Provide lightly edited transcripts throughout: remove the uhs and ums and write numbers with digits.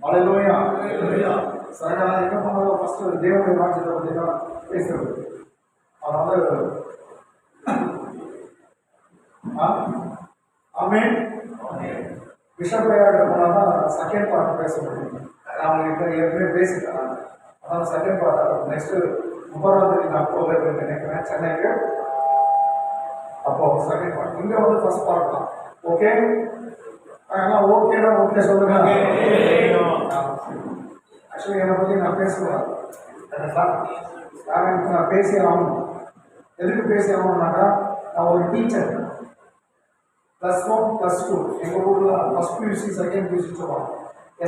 ஹல்லேலூயா. சரி, நான் என்ன பண்ணாலும் ஃபர்ஸ்ட் தேவனுடைய ராஜ்யத்தை பற்றி தான் பேசுறது. அதாவது ஆமென். விஷயப்பையாக போனால் தான் செகண்ட் பார்ட் பேச முடியும். நான் இப்போ ஏற்கனவே பேசிட்டேன். அதான் செகண்ட் பார்ட் நெக்ஸ்ட் 30ஆம் அக்டோபர் நினைக்கிறேன் சென்னைக்கு. அப்போ செகண்ட் பார்ட் இங்கே வந்து ஃபர்ஸ்ட் பார்ட் தான். ஓகே, ஆனால் ஓகேனா ஓகே சொல்லுங்க. ஆக்சுவலி என்னை பற்றி நான் பேசுவேன். நான் பேசி ஆகணும். எதுக்கு பேசி ஆகணும்னாக்கா, நான் ஒரு டீச்சர். +1 +2 எங்கள் ஊரில் ஃபஸ்ட் பியூசி செகண்ட் பியூசி சொல்லுவாங்க.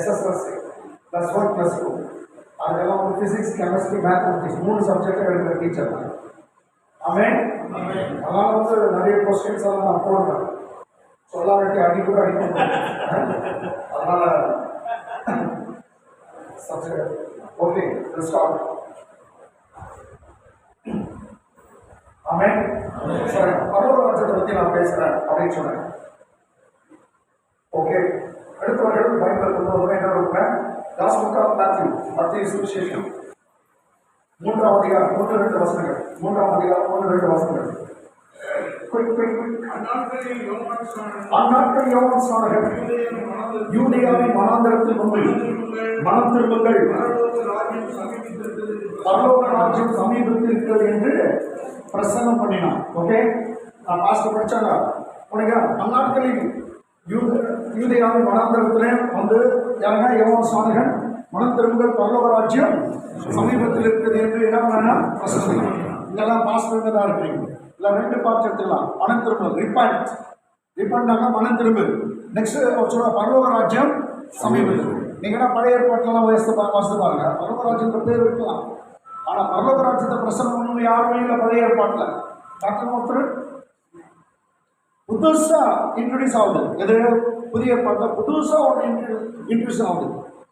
SSLC +1 +2 அதுக்கெல்லாம் ஒரு ஃபிசிக்ஸ் கெமிஸ்ட்ரி மேத்தமெட்டிக்ஸ் 3 சப்ஜெக்டாக எடுக்கிற டீச்சர் தான். ஆமென். அதனால் வந்து நிறைய கொஸ்டின்ஸ் எல்லாம் நான் போடுறேன். சொல்லாட்டி அடி கூட அடிக்க. அதனால் சப்ஜெக்ட் ஓகே ஸ்டார்ட். ஆமென். சரி, பரலோக ராஜ்யத்தை பற்றி நான் பேசுகிறேன் அப்படின்னு சொன்னேன். ஓகே, அடுத்தவர்கள் பைபிள் கொண்டு வந்து என்ன இருக்கிறேன். காஸ்பல் ஆஃப் மேத்யூ, மத்தேயு சுவிசேஷம் 3ஆம் அதிகாரம் 1-2 வசனங்கள். 3ஆம் அதிகாரம் 1-2 வசனங்கள். அந்நாட்களில் யோவான் ஸ்நானகன் யூதேயாவின் வனாந்திரத்தில் வந்து மனம் திரும்புங்கள், பரலோக ராஜ்யம் சமீபத்தில் இருக்கிறது என்று பிரசங்கம் பண்ணினான். ஓகே, நான் பாஸ்டர் படிச்சாங்க உனக்கு. அந்நாட்களில் யூதேயாவின் வனாந்திரத்திலே வந்து யாருங்க யோவான் ஸ்நானகன் மனம் திரும்புங்கள், பரலோக ராஜ்யம் சமீபத்தில் இருக்கிறது என்று என்ன பண்ணா பிரசங்கம். இதெல்லாம் பாஸ்டர் தான் இருக்கிறீங்க. இல்லை 2 பார்த்து எடுத்துக்கலாம். மனம் திரும்புங்கள், ரிப்பண்ட். ரிப்பண்டாக மனம் திரும்பு. நெக்ஸ்ட் சொல்ல பரலோக ராஜ்யம் சமீபத்தில். நீங்கன்னா பழைய ஏற்பாட்டிலாம் வாசித்து பாருங்க. பரலோக ராஜ்யத்தை பேர் வைக்கலாம். ஆனால் பரலோக ராஜ்யத்தை பிரசனம் பண்ணணும் யாருமே இல்லை பழைய ஏற்பாட்டில். டாக்டர் ஒருத்தர் புதுசா இன்ட்ரடியூஸ் ஆகுது. எது புதிய ஏற்பாட்டில் புதுசா ஒன்று இன்ட்ரடியூஸ் ஆகுது.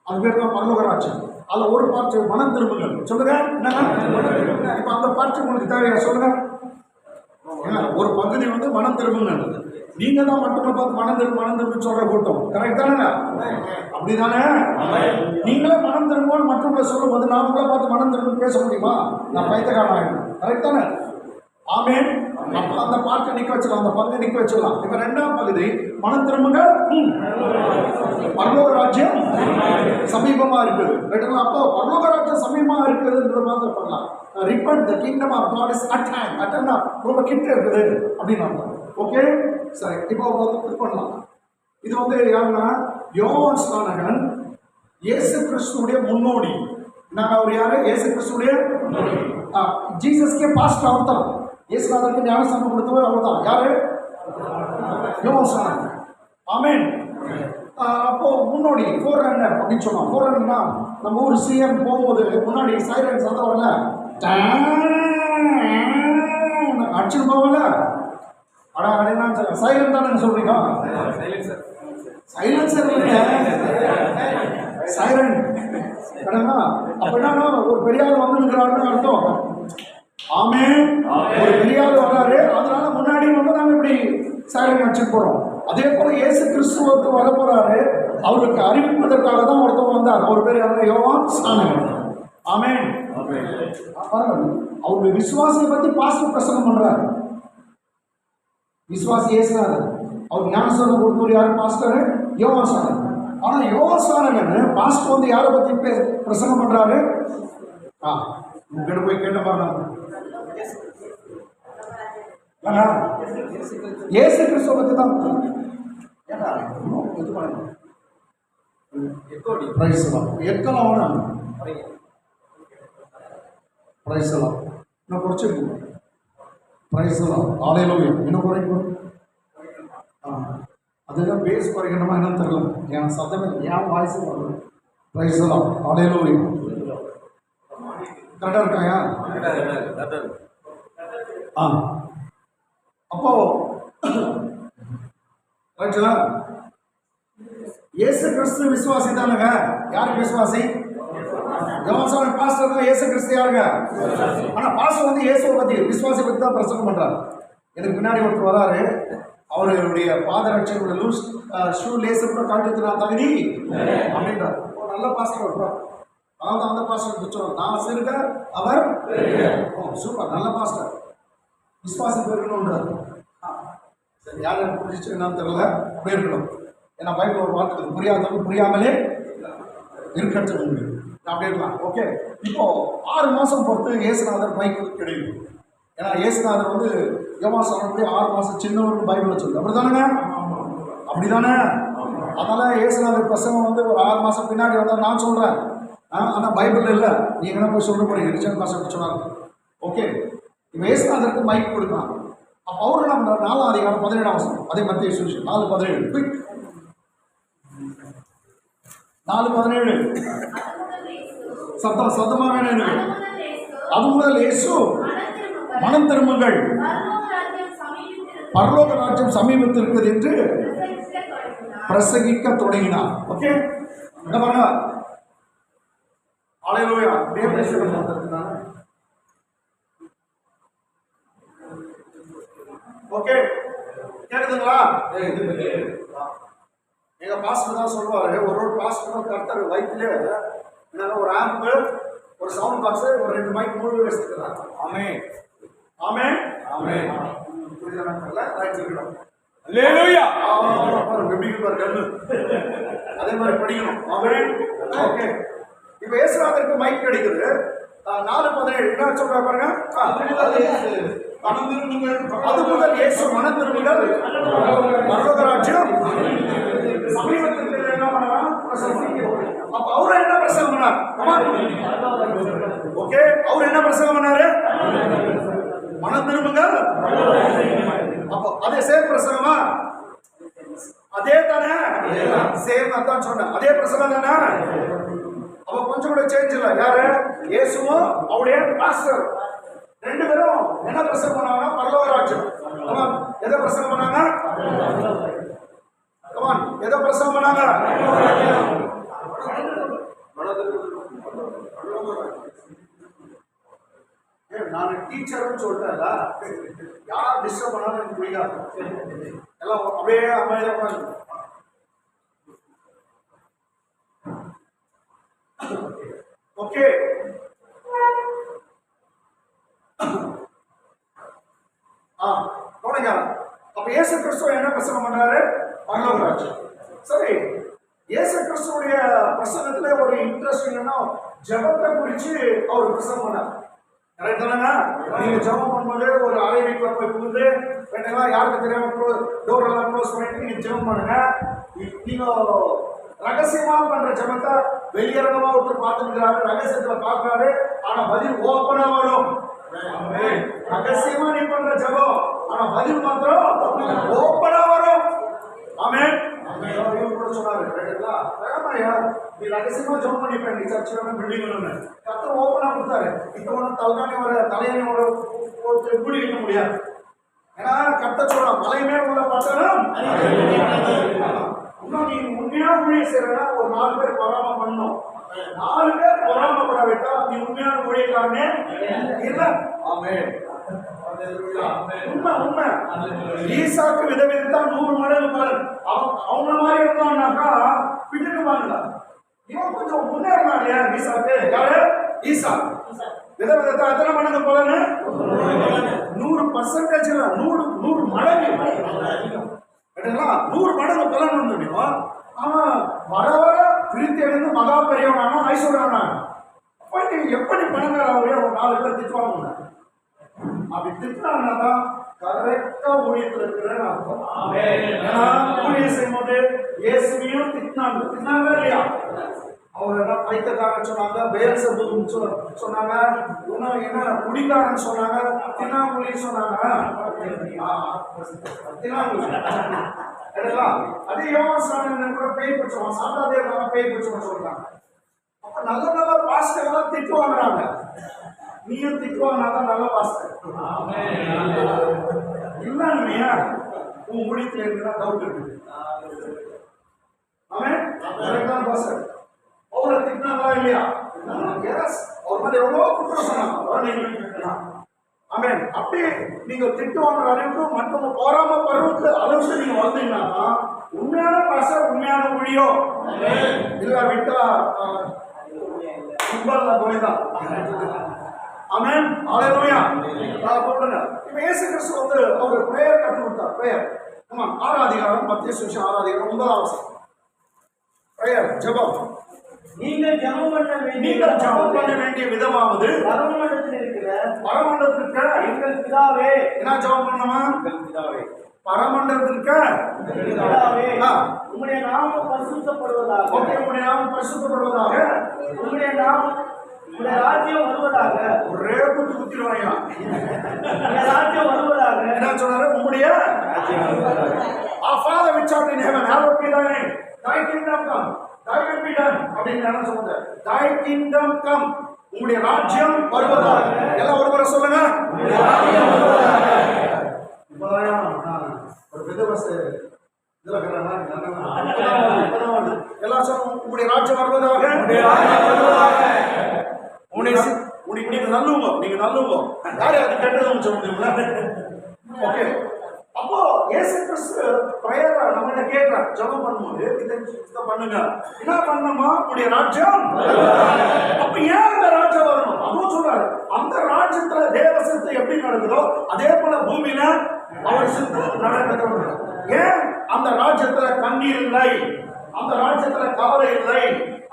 அது பேர் தான் பரலோக ராஜ்யம். அதில் ஒரு பார்த்து மனம் திரும்புங்கள். சொல்லுங்க என்னங்க. இப்போ அந்த பார்த்து உங்களுக்கு தேவையா சொல்லுங்க. ஒரு பகுதி வந்து மனம் திரும்புங்க. நீங்க தான் மட்டுமே பார்த்து மனம் திரும்ப சொல்ற கூட்டம். கரெக்ட் தானே? அப்படிதானே? நீங்களே மனம் திரும்புவோம் மற்றவங்களை சொல்லும் போது நாமளே பார்த்து மனம் திரும்ப பேச முடியுமா? நான் பைத்தியக்காரன் ஆகிடும். கரெக்ட் தானே? ஆமென். அப்ப அந்த பாட்டை நிக்க வச்சிடலாம், அந்த பங்கு நிக்க வச்சிடலாம். இப்ப 2ஆம் பகுதி மனம் திரும்புங்க, பரலோக ராஜ்யம் சமீபமா இருக்குது. அப்போ பரலோக ராஜ்யம் சமீபமா இருக்குதுன்ற மாதிரி பண்ணலாம். Repent, the kingdom of God is at hand. அட்டன்னா ரொம்ப கிட்ட இருக்குது அப்படின்னு அர்த்தம். ஓகே, சரி. இப்போ இது பண்ணலாம். இது வந்து யாருன்னா யோவான் ஸ்நானகன் இயேசு கிறிஸ்துவுடைய முன்னோடி. நாங்கள் அவர் யாரு? இயேசு கிறிஸ்துவுடைய ஜீசஸ்கே பாஸ்ட் அவர் தான். இயேசுநாதருக்கு ஞானஸ்தானம் கொடுத்தவர் அவர் தான். யாரு? யோவான் ஸ்நானகன். ஆமென். அப்போ முன்னோடி ஃபோர் ரன்னர் அப்படின்னு சொன்னோம். ஃபோர் ரன்னா நம்ம ஊர் சிஎம் போகும்போது முன்னாடி சைலன்ஸ் சத்தம் வரல, அடிச்சுட்டு போகல. ஆனா என்ன சைலண்ட் தானே சொல்றீங்க? சைலன்சர் சைலண்ட் அப்படின்னா ஒரு பெரிய ஆள் வந்து நிற்கிறாருன்னு அர்த்தம். ஆமென். ஒரு பெரிய ஆள் வராரு, அதனால முன்னாடி வந்து நாம இப்படி சைலண்ட் அடிச்சுட்டு போறோம். அதே போல இயேசு கிறிஸ்துவுக்கு வர போறாரு, அவருக்கு அறிவிப்பதற்காக தான் ஒருத்தவங்க வந்தார். அவர் பேர் யாரு? யோவான் ஸ்நானகன். ஆமென். அவருடைய விசுவாசியை பத்தி பாஸ்டர் பிரசங்கம் பண்றாரு. விசுவாசி இயேசுநாதர். அவர் ஞானஸ்தானம் கொடுத்தவர் யாரு? பாஸ்டர் யோவான் ஸ்நானகன். ஆனா யோவான் ஸ்நானகன் பாஸ்டர் வந்து யாரை பத்தி பிரசங்கம் பண்றாரு? போய் கேட்ட பாருங்க. இயேசு கிறிஸ்துவ பத்தி தான். இன்னும் குறைச்சிருக்கோம். இன்னும் குறைக்கும். அதுதான் பேஸ் குறைக்கணுமா என்னன்னு தெரியல. என் சத்தமே ஏன் வாய்ஸ் வரல. பிரைஸ்லாம் ஆலையிலூயா. கரெக்டாக இருக்காயா? அப்போ இயேசு கிறிஸ்து விசுவாசி தானுங்க. யாருக்கு விசுவாசி? யோவான் பாஸ்டர் தான். இயேசு கிறிஸ்து யாருங்க? ஆனா பாஸ்டர் வந்து இயேசுவை பத்தி விசுவாசி பத்தி தான் பிரசங்கம் பண்றாரு. எனக்கு பின்னாடி ஒருத்தர் வராரு. அவருடைய பாதரட்சனுடைய லூஸ் ஷூ லேசர் கூட காட்டுறது நான் தகுதி அப்படின்றார். நல்ல பாஸ்டர் இருப்பார். அதாவது அந்த பாஸ்டர் சொல்லுவார், நான் சிறுக அவர் சூப்பர், நல்ல பாஸ்டர், விசுவாசி பெருகணுன்றார். சரி, யார் எனக்கு புரிஞ்சிச்சு என்னன்னு தெரியல, அப்படியே இருக்கணும். ஏன்னா பைபிள் ஒரு வார்த்தை புரியாதவங்க புரியாமலே இருக்கட்டும் அப்படி இருக்கலாம். ஓகே, இப்போ 6 மாதம் பொறுத்து இயேசுநாதர் மைக்கு கிடைக்கும். ஏன்னா இயேசுநாதர் வந்து யோவான் சொல்லக்கூடிய 6 மாதம் சின்னவருக்கு பைபிளில் சொல்லுது. அப்படி தானேங்க? அப்படி தானே? அதனால் இயேசுநாதர் பிரசங்கம் வந்து ஒரு 6 மாதம் பின்னாடி வந்தால் நான் சொல்கிறேன். ஆனால் பைபிள் இல்லை, நீங்கள் என்ன போய் சொல்ல போகிறீங்க? ரிச்சர்ட் பாஸ்டர் சொன்னாங்க. ஓகே, இப்போ இயேசுநாதருக்கு மைக் கொடுக்கலாம். அப்போ அவரு நம்ம 4ஆம் அதிகாரம் 17ஆம் வசனம், அதே மத்திய சுவிசேஷம் 4:17 குயிக் 4:17 சத்தமாக வேணும். அது முதல் இயேசு மனம் திரும்புங்கள், பரலோக ராஜ்யம் சமீபத்தில் இருக்கிறது என்று பிரசங்கிக்க தொடங்கினார். ஓகே, என்ன பாருங்க, ஹல்லேலூயா. ஓகே, கேக்குதுங்களா? எங்க பாஸ்டர் தான் சொல்லுவாரு, ஒரு பாஸ்டர் கர்த்தர் வயிற்றுல ஒரு ஆம்பு, ஒரு சவுண்ட் பாக்ஸ், ஒரு 2 மைக் 3 வச்சிருக்கிறாங்க. ஆமென் ஆமென் ஆமென். புரியுதுங்களா? ரைட் இருக்கணும். ஹல்லேலூயா. பாரு பிபிக்கு பாரு கண்ணு. அதே மாதிரி படிக்கணும். ஆமென். ஓகே, இப்போ இயேசுநாதருக்கு மைக் கிடைக்குது. 4:17 என்ன சொல்றா பாருங்க. அது முதல் இயேசு மனம் திரும்புங்கள், பரலோக ராஜ்யம் சமீபத்தில் என்ன பண்ணலாம். அப்ப அவரு என்ன பிரசங்கம் பண்ணார்? ஓகே, அவரு என்ன பிரசங்கம் பண்ணாரு? மனம் திரும்புங்கள். அப்போ அதே சேம் பிரசங்கமா? அதே தானே? சேம் அதான் சொன்னேன், அதே பிரசங்கம் தானே? அப்ப கொஞ்சம் கூட சேஞ்ச் இல்லை. யாரு? இயேசுவும் அவருடைய பாஸ்டர் 2 பேரும் என்ன பிரசங்கம் பண்ணாங்க? பரலோக ராஜ்யம். எதை பிரசங்கம் பண்ணாங்க? எதை பிரசங்கம் பண்ணாங்க? நான் டீச்சர்னு சொல்லிட்டேன்ல, யார் டிஸ்டர்ப் பண்ணாலும் எனக்கு பிடிக்காது. எல்லாம் அப்படியே அமைதியாக. ஓகே, கவனிங்க. அப்ப இயேசு கிறிஸ்துவ என்ன பிரசங்கம் பண்றாரு? பரலோக ராஜ்யம். சரி, இயேசு கிறிஸ்துவுடைய பிரசங்கத்துல ஒரு இன்ட்ரெஸ்ட் என்னன்னா, ஜெபத்தை குறித்து அவர் பிரசங்கம் பண்ணார். கரெக்ட் தானங்க? நீங்க ஜெபம் பண்ணும்போது ஒரு அறை வீட்டுல போய் புகுந்து யாருக்கு தெரியாம டோர் எல்லாம் க்ளோஸ் பண்ணிட்டு நீங்க ஜெபம் பண்ணுங்க. நீங்க ரகசியமா பண்ற ஜெபத்தை வெளியரங்கமா ஒருத்தர் பார்த்துக்கிறாரு, ரகசியத்துல பாக்குறாரு, ஆனா பதில் ஓப்பனா வரும். ரகசியமா நீ பண்ற ஜெபம், ஆனா பதில் மாத்திரம் ஓப்பனா வரும். ஆமென். சொன்னாரு நீ ரகசியமா ஜெபம் பண்ணிப்பேன், நீ சர்ச்சில் பில்டிங் கர்த்தர் ஓப்பனா கொடுத்தாரு. இப்ப ஒண்ணு தலைகாணி ஒரு தலையணி ஒரு கூடி வைக்க முடியாது. ஏன்னா கர்த்தர் சொல்ற மலைமே உள்ள பட்டணம். இன்னும் நீ உண்மையா ஊழிய செய்யறா ஒரு 4 பேர் பொறாம பண்ணணும். 4 பேர் பொறாமப்பட விட்டா நீ உண்மையான ஊழியக்காரனே இல்ல. ஆமென். உண்மை உண்மை. ஈசாக்கு விதவிதத்தா 100 மடங்கு பலன். அவங்க மாதிரி இருந்தான்னாக்கா பின்னுக்கு வாங்கல. இவன் கொஞ்சம் முன்னேறினா இல்லையா ஈசாக்கு? யாரு? ஈசா. விதவிதத்தா எத்தனை மடங்கு பலன்? 100% 100 மடங்கு. 100 மடங்கு பலன் வந்து அவன் வர வர பிரித்து எழுந்து மகா பெரியவனானா ஐஸ்வர்யவனா. அப்ப நீ எப்படி பணங்காரவரையே ஒரு 4 பேர் திட்டுவாங்க. அப்படி திட்டினாதான் கரெக்டா ஊழியத்தில் இருக்கிறேன்னு அர்த்தம். ஏன்னா ஊழியம் செய்யும் போது இயேசுவையும் திட்டினாங்க இல்லையா? அவர் என்ன பைத்தியக்காரன் சொன்னாங்க, பேல்செபூல் சொன்னாங்க, இன்னும் என்ன குடிக்காரன் சொன்னாங்க, தினாங்குழி சொன்னாங்க. அதே யோகாசனம் கூட பேய் பிடிச்சவன், சாந்தாதேவனால பேய் பிடிச்சவன் சொல்றாங்க. அப்ப நல்ல நல்ல பாஸ்டர் திட்டு வாங்குறாங்க. நீயும் திட்டுவாங்கனாதான் நல்ல பாஸ்டர் இல்லையா? உன் முடித்துல இருக்குன்னா டவுட் இருக்கு. ஆமென். பாஸ்டர் அவரை திட்டினாங்களா இல்லையா? அவர் மாதிரி எவ்வளோ குற்றம் சொன்னாங்க. ஆமென். அப்படி நீங்க திட்டு வாங்குற அளவுக்கு மற்றவங்க போராம பருவக்கு அளவுக்கு நீங்க வந்தீங்கன்னா உண்மையான பாஸ்டர், உண்மையான ஊழியம் இல்ல விட்டா ஃபுட்பால்ல போய்தான். ஆமென், ஹalleluya. போடுங்க. இப்ப இயேசு கிறிஸ்து வந்து அவர் பிரேயர் கத்து கொடுத்தார். பிரேயர், ஆமா, 6 அதிகாரம், மத்திய சுவிசேஷம் 6 அதிகாரம் 9வது வசனம். பிரேயர், ஜெபம். நீங்கள் ஜெபம் பண்ண வேண்டிய விதமாவது பரமண்டலத்தில் இருக்கிற எங்கள் பிதாவே. என்ன ஜெபம் பண்ணணுமா? பரமண்டலத்திற்கு உம்முடைய நாமம் பரிசுத்தப்படுவதாக. உம்முடைய நாமம் பரிசுத்தப்படுவதாக. உம்முடைய நாமம், உம்முடைய ராஜ்யம் வருவதாக. ஒரே குத்து குத்திடுவாங்க. உம்முடைய ராஜ்யம் வருவதாக. என்ன சொல்றாரு? உம்முடைய Our Father which art in heaven, hallowed be thy name. Thy kingdom come, thy will be done. அப்படின்னு என்ன சொல்றாரு? Thy kingdom come. உம்முடைய ராஜ்யம் வருவதாக. எல்லாம் ஒரு முறை சொல்லுங்க. ஒரு விதவச இதுல எல்லாம் சொல்லுங்க. உங்களுடைய ராஜ்யம் வருவதாக. நீங்க நல்லுங்க. யாரு அது கெட்டதுன்னு சொல்லுங்க. ஓகே, அப்போ இயேசு கிறிஸ்து பிரேயர் நம்மகிட்ட கேட்கிறார். ஜெபம் பண்ணும்போது இதை பண்ணுங்க. என்ன பண்ணணுமா? உங்களுடைய ராஜ்யம். அப்ப ஏன் அந்த ராஜ்யம் வரணும்? அதுவும் சொல்றாரு. அந்த ராஜ்யத்துல தேவ சித்தம் எப்படி நடக்குதோ அதே போல பூமியில அவர் சித்தம் நடக்குது. ஏன் அந்த ராஜ்யத்துல கண்ணீர் இல்லை, அந்த ராஜ்யத்துல கவலை இல்லை,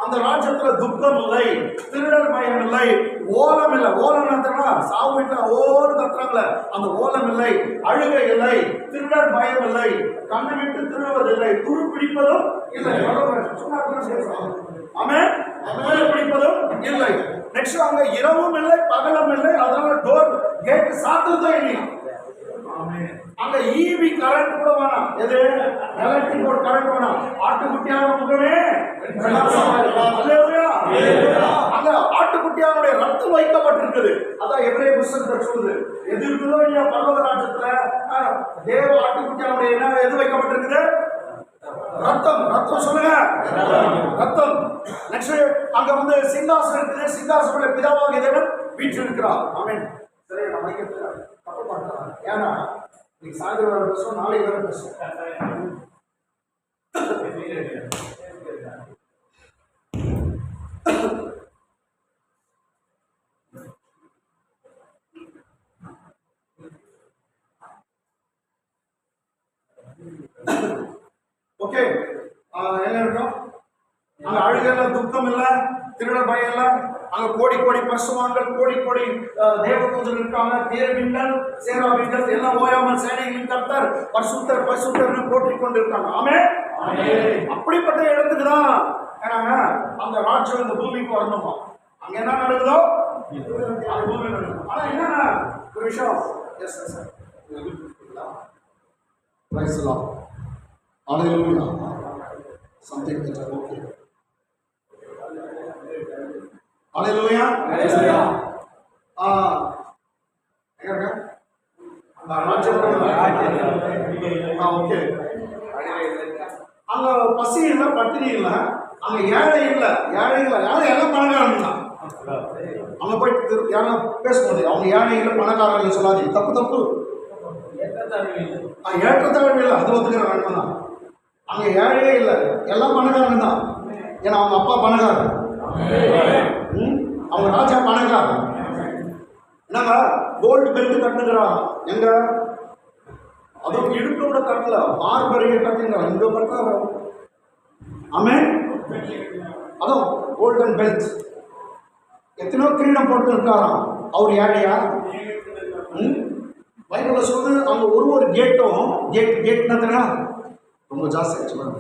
அந்த ராஜ்யத்துல துக்கம் இல்லை, திருடர் பயம் இல்லை, ஓலம் இல்லை. ஓலம் நடத்துறா சாவு வீட்டுல ஓடு கத்துறாங்கள, அந்த ஓலம் இல்லை, அழுகை இல்லை, திருடர் பயம் இல்லை, கண்ணை விட்டு திருடுவதில்லை, துரு பிடிப்பதும் இல்லை. ஆமென், பிடிப்பதும் இல்லை. நெக்ஸ்ட் அங்க இரவும் இல்லை, பகலும் இல்லை. அதனால டோர் கேட் சாத்துறதே இல்லையா. அங்க ஈவி கரண்ட் கூட வேணாம். எது? எலக்ட்ரிக் போர்டு கரண்ட் வேணாம். ஆட்டுக்குட்டியான முகமே அங்க ஆட்டுக்குட்டியானுடைய ரத்தம் வைக்கப்பட்டிருக்குது. அதான் எபிரேய புத்தகத்துல சொல்லுது. எது இருக்குதோ இல்லையா பரலோக ராஜ்யத்துல தேவ ஆட்டுக்குட்டியானுடைய என்ன எது வைக்கப்பட்டிருக்குது? ரத்தம். ரத்தம் சொல்லுங்க, ரத்தம். நெக்ஸ்ட் அங்க வந்து சிங்காசனம் இருக்குது. சிங்காசனம் பிதாவாகிய தேவன் வீற்றில் இருக்கிறார். ஆமென். சரி, நம்ம வைக்கிறது தப்பு பண்றோம். ஏன்னா நீ சாயந்தரம் வேற பேசுவோம், நாளைக்கு வேற பேசுவோம். ஓகே, என்ன இருக்கும்? அங்க அழுகல, துக்கம் இல்ல, திருட பயம் இல்ல. அங்க கோடி கோடி பரிசுத்தவான்கள், கோடி கோடி தேவதூதர்கள் இருக்காங்க. தேவர்கள், சேராபீன்கள் எல்லாம் ஓயாமல் சேனைகளின் கர்த்தர் பரிசுத்தர் பரிசுத்தர்னு போற்றிக் கொண்டிருக்காங்க. ஆமென். அப்படிப்பட்ட இடத்துக்கு தான் அந்த ராஜ்யம் இந்த பூமிக்கு வரணுமா? அங்க என்ன நடக்குதோ அது பூமி நடக்கும். ஆனா என்ன ஒரு விஷயம், yes sir, praise the Lord, hallelujah, something that is okay. ஹalleluya. எங்க அந்த ராஜ்யம் ஓகே. அங்க பசி இல்ல, பட்டினி இல்ல, அங்க ஏழை இல்ல, ஏழை எல்லாம் பணக்காரங்க தான். அங்க போயிட்டு யாரும் பேசும்போது அவங்க ஏழை இல்ல பணக்காரங்க சொல்லாதீங்க, தப்பு தப்பு. ஏற்றத்தாழ்வு இல்லை, அது ஒத்துக்கிற வேண்டாம் தான். அங்க ஏழையே இல்லை, எல்லாம் பணக்காரங்க தான். ஏன்னா அவங்க அப்பா பணக்காரர், அவங்க ராஜா பணக்காரர். என்னங்க கோல்டு பெல்ட் கட்டுங்கிறான். எங்க அதுவும் இடுப்போட கட்டல, மார்பரிய கட்டுங்க இங்க கட்டுறாரு. ஆமென். அதுவும் கோல்டன் பெல்ட். எத்தனையோ கிரீடம் போட்டு இருக்காராம். அவர் ஏழையா? பைபிள்ல சொல்லுது அவங்க ஒரு கேட்டும் கேட்னா ரொம்ப ஜாஸ்தி சொல்லுங்க.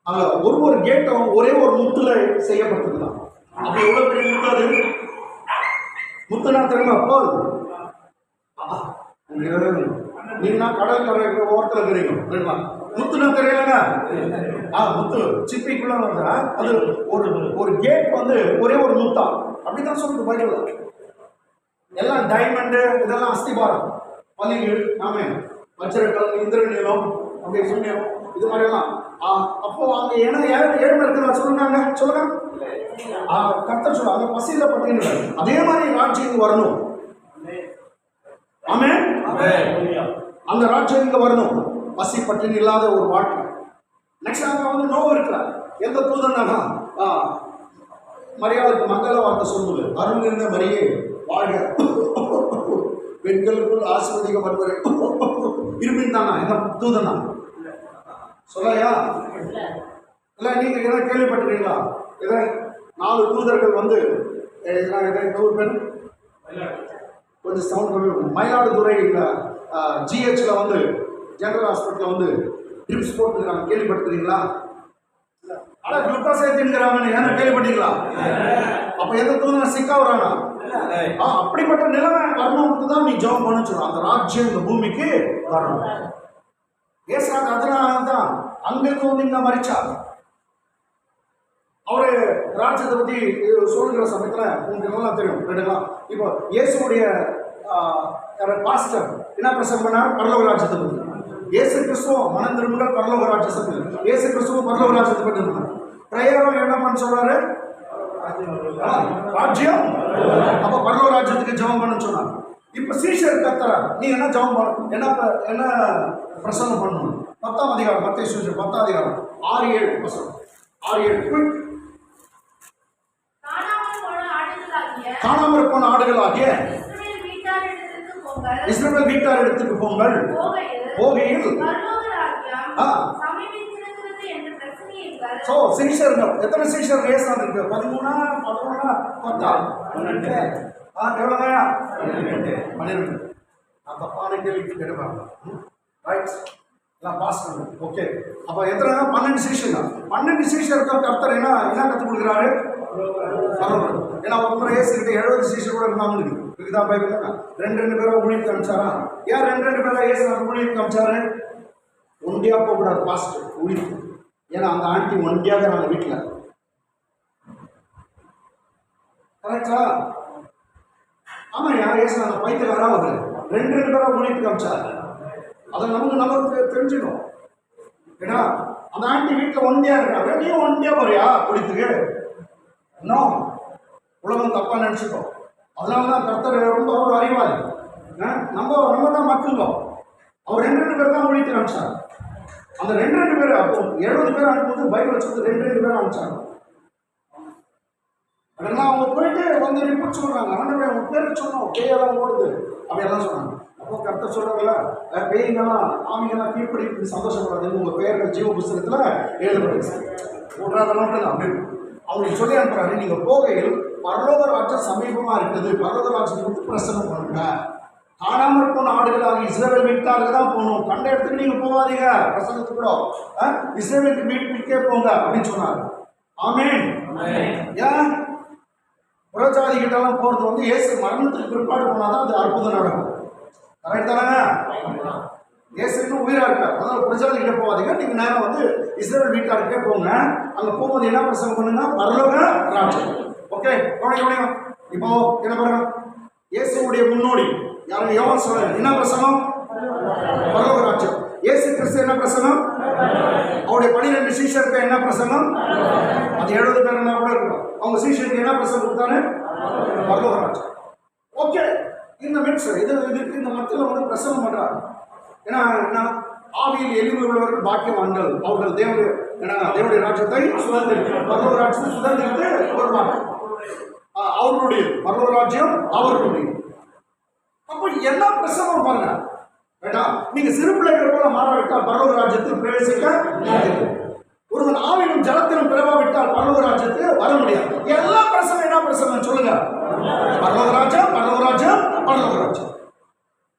அங்க ஒரு கேட்டும் ஒரே ஒரு முத்துல செய்யப்பட்டிருக்கலாம். அப்படி எவ்வளவு பெரிய முத்து அது? முத்துனா தெரியுமா? போல் நீங்க கடல் கரை ஓரத்தில் இருக்கிறீங்க, முத்துனா தெரியலங்க. முத்து சிப்பிக்குள்ள வந்தா அது ஒரு கேட் வந்து ஒரே ஒரு முத்தா, அப்படிதான் சொல்லுது பைபிள். எல்லாம் டைமண்டு, இதெல்லாம் அஸ்திபாரம், பள்ளிகள், ஆமே வஜ்ரக்கல், இந்திரநீலம், அப்படி சொன்னோம். இது மாதிரி எல்லாம் அப்போ அங்க ஏன்னா ஏழ்மை இருக்கிறதா சொல்லுங்க, சொல்லுங்க. கர்த்தர் சொல்ல அங்க பசியில பட்டியல். அதே மாதிரி ராஜ்யம் வரணும். ஆமென். அந்த ராஜ்யம் இங்க வரணும். பசி பட்டினி இல்லாத ஒரு வாழ்க்கை. நெக்ஸ்ட் அங்க வந்து நோவு இருக்கிறார். எந்த தூதனா மரியாதைக்கு மங்கள வார்த்தை சொல்லுது, அருள் இருந்த மரியே வாழ்க, பெண்களுக்குள் ஆசீர்வதிக்கப்பட்டவரே. இருப்பின் தானா என்ன தூதனா சொல்லையா? இல்லை நீங்க எதாவது கேள்விப்பட்டிருக்கீங்களா? இதை 4 தூதர்கள் வந்து 100 பெண் கொஞ்சம் சவுண்ட் கம்மி. மயிலாடுதுறை ஜிஹெச்ல வந்து ஜெனரல் ஹாஸ்பிட்டலில் வந்து ட்ரிப்ஸ் போட்டுருக்காங்க, கேள்விப்பட்டிருக்கீங்களா? ஆனால் குளுக்கோஸ் ஏற்றிருக்கிறாங்கன்னு ஏன்னா கேள்விப்பட்டீங்களா? அப்போ எந்த தூதனை சிக்காவுறானா? அப்படிப்பட்ட நிலைமை வரணும்னு தான் நீ ஜெபம் பண்ண சொல்லுவோம். அந்த ராஜ்யம் இந்த பூமிக்கு வரணும். ஏசாக்கு அதனால தான் அங்கிருந்து வந்து இங்க மறிச்சார். அவரு ராஜ்யத்தை பத்தி சொல்லுகிற சமயத்துல உங்களுக்கு நல்லா தெரியும் கேட்டுங்களா? இப்போ இயேசுடைய பாஸ்டர் என்ன பிரசங்கம் பண்ணார்? பரலோக ராஜ்யத்தை பத்தி. இயேசு கிறிஸ்துவ மனம் திரும்புங்கள் பரலோக ராஜ்யத்தை. இயேசு கிறிஸ்துவ பரலோக ராஜ்யத்தை பற்றி பிரேயரம் என்ன பண்ண சொல்றாரு? ராஜ்யம். அப்ப பரலோக ராஜ்யத்துக்கு ஜெபம் பண்ண சொன்னார். இப்ப சீஷர் கத்தரா நீ என்ன ஜெபம் பண்ணணும், என்ன பிரசங்கம் பண்ணணும்? 10ஆம் அதிகாரம், மத்தேயு சுவிசேஷம் 10ஆம் அதிகாரம் 6-7 வசனம். 6-7 குயிக். காணாமற் போன ஆடுகளாகிய இஸ்ரவேல் வீட்டார் இடத்துக்கு போங்கள். போகையில் சோ சீஷர்கள் எத்தனை சீஷர்கள் ஏசான் இருக்கு? 13 10 எவ்வளோங்க? 12. நான் தப்பான கேள்வி கேட்டுப்பாங்க. ரைட் எல்லாம் பாஸ் பண்ணு. ஓகே, அப்போ எத்தனை? 12 சீஷர்கள். 12 சீஷருக்கு கர்த்தர் என்ன கற்றுக் கொடுக்குறாரு? ஏன்னா ஒருத்தர் ஏசுக்கிட்ட 70 சீஷர் கூட இருந்தாங்க. இதுதான் பைபிள். 2 பேரை ஊழியத்துக்கு அனுப்பிச்சாரா? ஏன் 2 பேரை ஏசு ஊழியத்துக்கு அனுப்பிச்சாரு? ஒண்டியா போகக்கூடாது பாஸ்டர் ஊழியத்துக்கு. ஏன்னா அந்த ஆண்டி ஒண்டியாக நாங்கள் வீட்டில். கரெக்டா? ஆமாம், யார் ஏசு அந்த பைத்தியம் வராது. 2 பேரை ஊழியத்துக்கு அனுப்பிச்சாரு. அதை நமக்கு தெரிஞ்சிடும். ஏன்னா அந்த ஆண்டி வீட்டில் ஒண்டியா இருக்காங்க, நீ ஒண்டியா போறியா குடித்துக்கு? இன்னும் உலகம் தப்பா நினைச்சுக்கோ. அதனாலதான் கர்த்தர் ரொம்ப ஒரு அறிவாளி. நம்ம தான் மக்களுங்க. அவர் 2 பேர் தான் ஒழித்து அனுப்பிச்சார். அந்த 2 பேர் அப்போ 70 பேர் அனுப்பும்போது பைபிள் வச்சது 2 பேர் அனுப்பிச்சாங்க. அதெல்லாம் அவங்க போயிட்டு வந்து ரிப்போர்ட் சொல்றாங்க, ஆண்டவரே உங்க பேரை சொன்னோம், பேயெல்லாம் ஓடுது அப்படியெல்லாம் சொன்னாங்க. அப்போ கர்த்தர் சொல்றாங்களா, பேய்ங்கெல்லாம் ஆமிங்கெல்லாம் கீழ்ப்படி சந்தோஷப்படாது, உங்க பேர்கள் ஜீவ புஸ்தகத்துல எழுதப்படுது போடுறாதெல்லாம் அப்படின்னு அவங்களுக்கு சொல்லி அனுப்புறாரு. நீங்க போகையில் பரலோக ராஜ்யம் சமீபமா இருக்குது, பரலோக ராஜ்யத்துக்கு பிரசனம் பண்ணுங்க. காணாமற் போன ஆடுகளாக இஸ்ரவேல் வீட்டாருக்கு தான் போகணும், கண்ட இடத்துக்கு நீங்க போகாதீங்க. பிரசனத்துக்கு கூட இஸ்ரவேல் வீட்டுக்கே போங்க அப்படின்னு சொன்னாரு. ஆமென். ஏன் புறஜாதி கிட்ட எல்லாம் போறது வந்து இயேசு மரணத்துக்கு பிற்பாடு போனாதான் அது அற்புதம் நடக்கும். கரெக்ட் தானே? இயேசுக்கு உயிரா இருக்கார். அதனால புறஜாதி கிட்ட போகாதீங்க, நீங்க நேரம் வந்து இஸ்ரவேல் வீட்டாருக்கே போங்க. அங்க போகும்போது என்ன பிரசங்கம் பண்ணுங்க? பரலோக ராஜ்யம். ஓகே, கவனிங்க. இப்போ என்ன பாருங்க, இயேசுடைய முன்னோடி யாரும் யோவான் சொல்றாரு, என்ன பிரசங்கம்? பரலோக ராஜ்யம். இயேசு கிறிஸ்து என்ன பிரசங்கம்? அவருடைய 12 சீஷருக்கு என்ன பிரசங்கம்? அது 70 பேர் கூட இருக்கும். அவங்க சீஷருக்கு என்ன பிரசங்கம் கொடுத்தாரு? பரலோக ராஜ்யம். ஓகே, இந்த மிக்சர் இதுக்கு இந்த மத்தியில் வந்து பிரசங்கம் பண்றாரு. ஏன்னா ஆவியில் எளிமை உள்ளவர்கள் பாக்கியவான்கள், அவர்கள் தேவனுடைய ராஜ்யத்தை சுதந்திரித்து பரலோக ராஜ்யத்தை சுதந்திரித்து வருவாங்க. அவர்களுடைய பரலோக ராஜ்யம் அவர்களுடைய. அப்போ என்ன பிரசவம் பாருங்க. நீங்க சிறு பிள்ளைகள் போல மாறாவிட்டால் பரலோக ராஜ்யத்தில் பிரவேசிக்க முடியாது. ஒருவன் ஆவிலும் ஜலத்திலும் பிறவாவிட்டால் பரலோக ராஜ்யத்துக்கு வர முடியாது. எல்லா பிரசவம் என்ன பிரசவம் சொல்லுங்க? பரலோக ராஜ்யம், பரலோக ராஜ்யம், பரலோக ராஜ்யம்.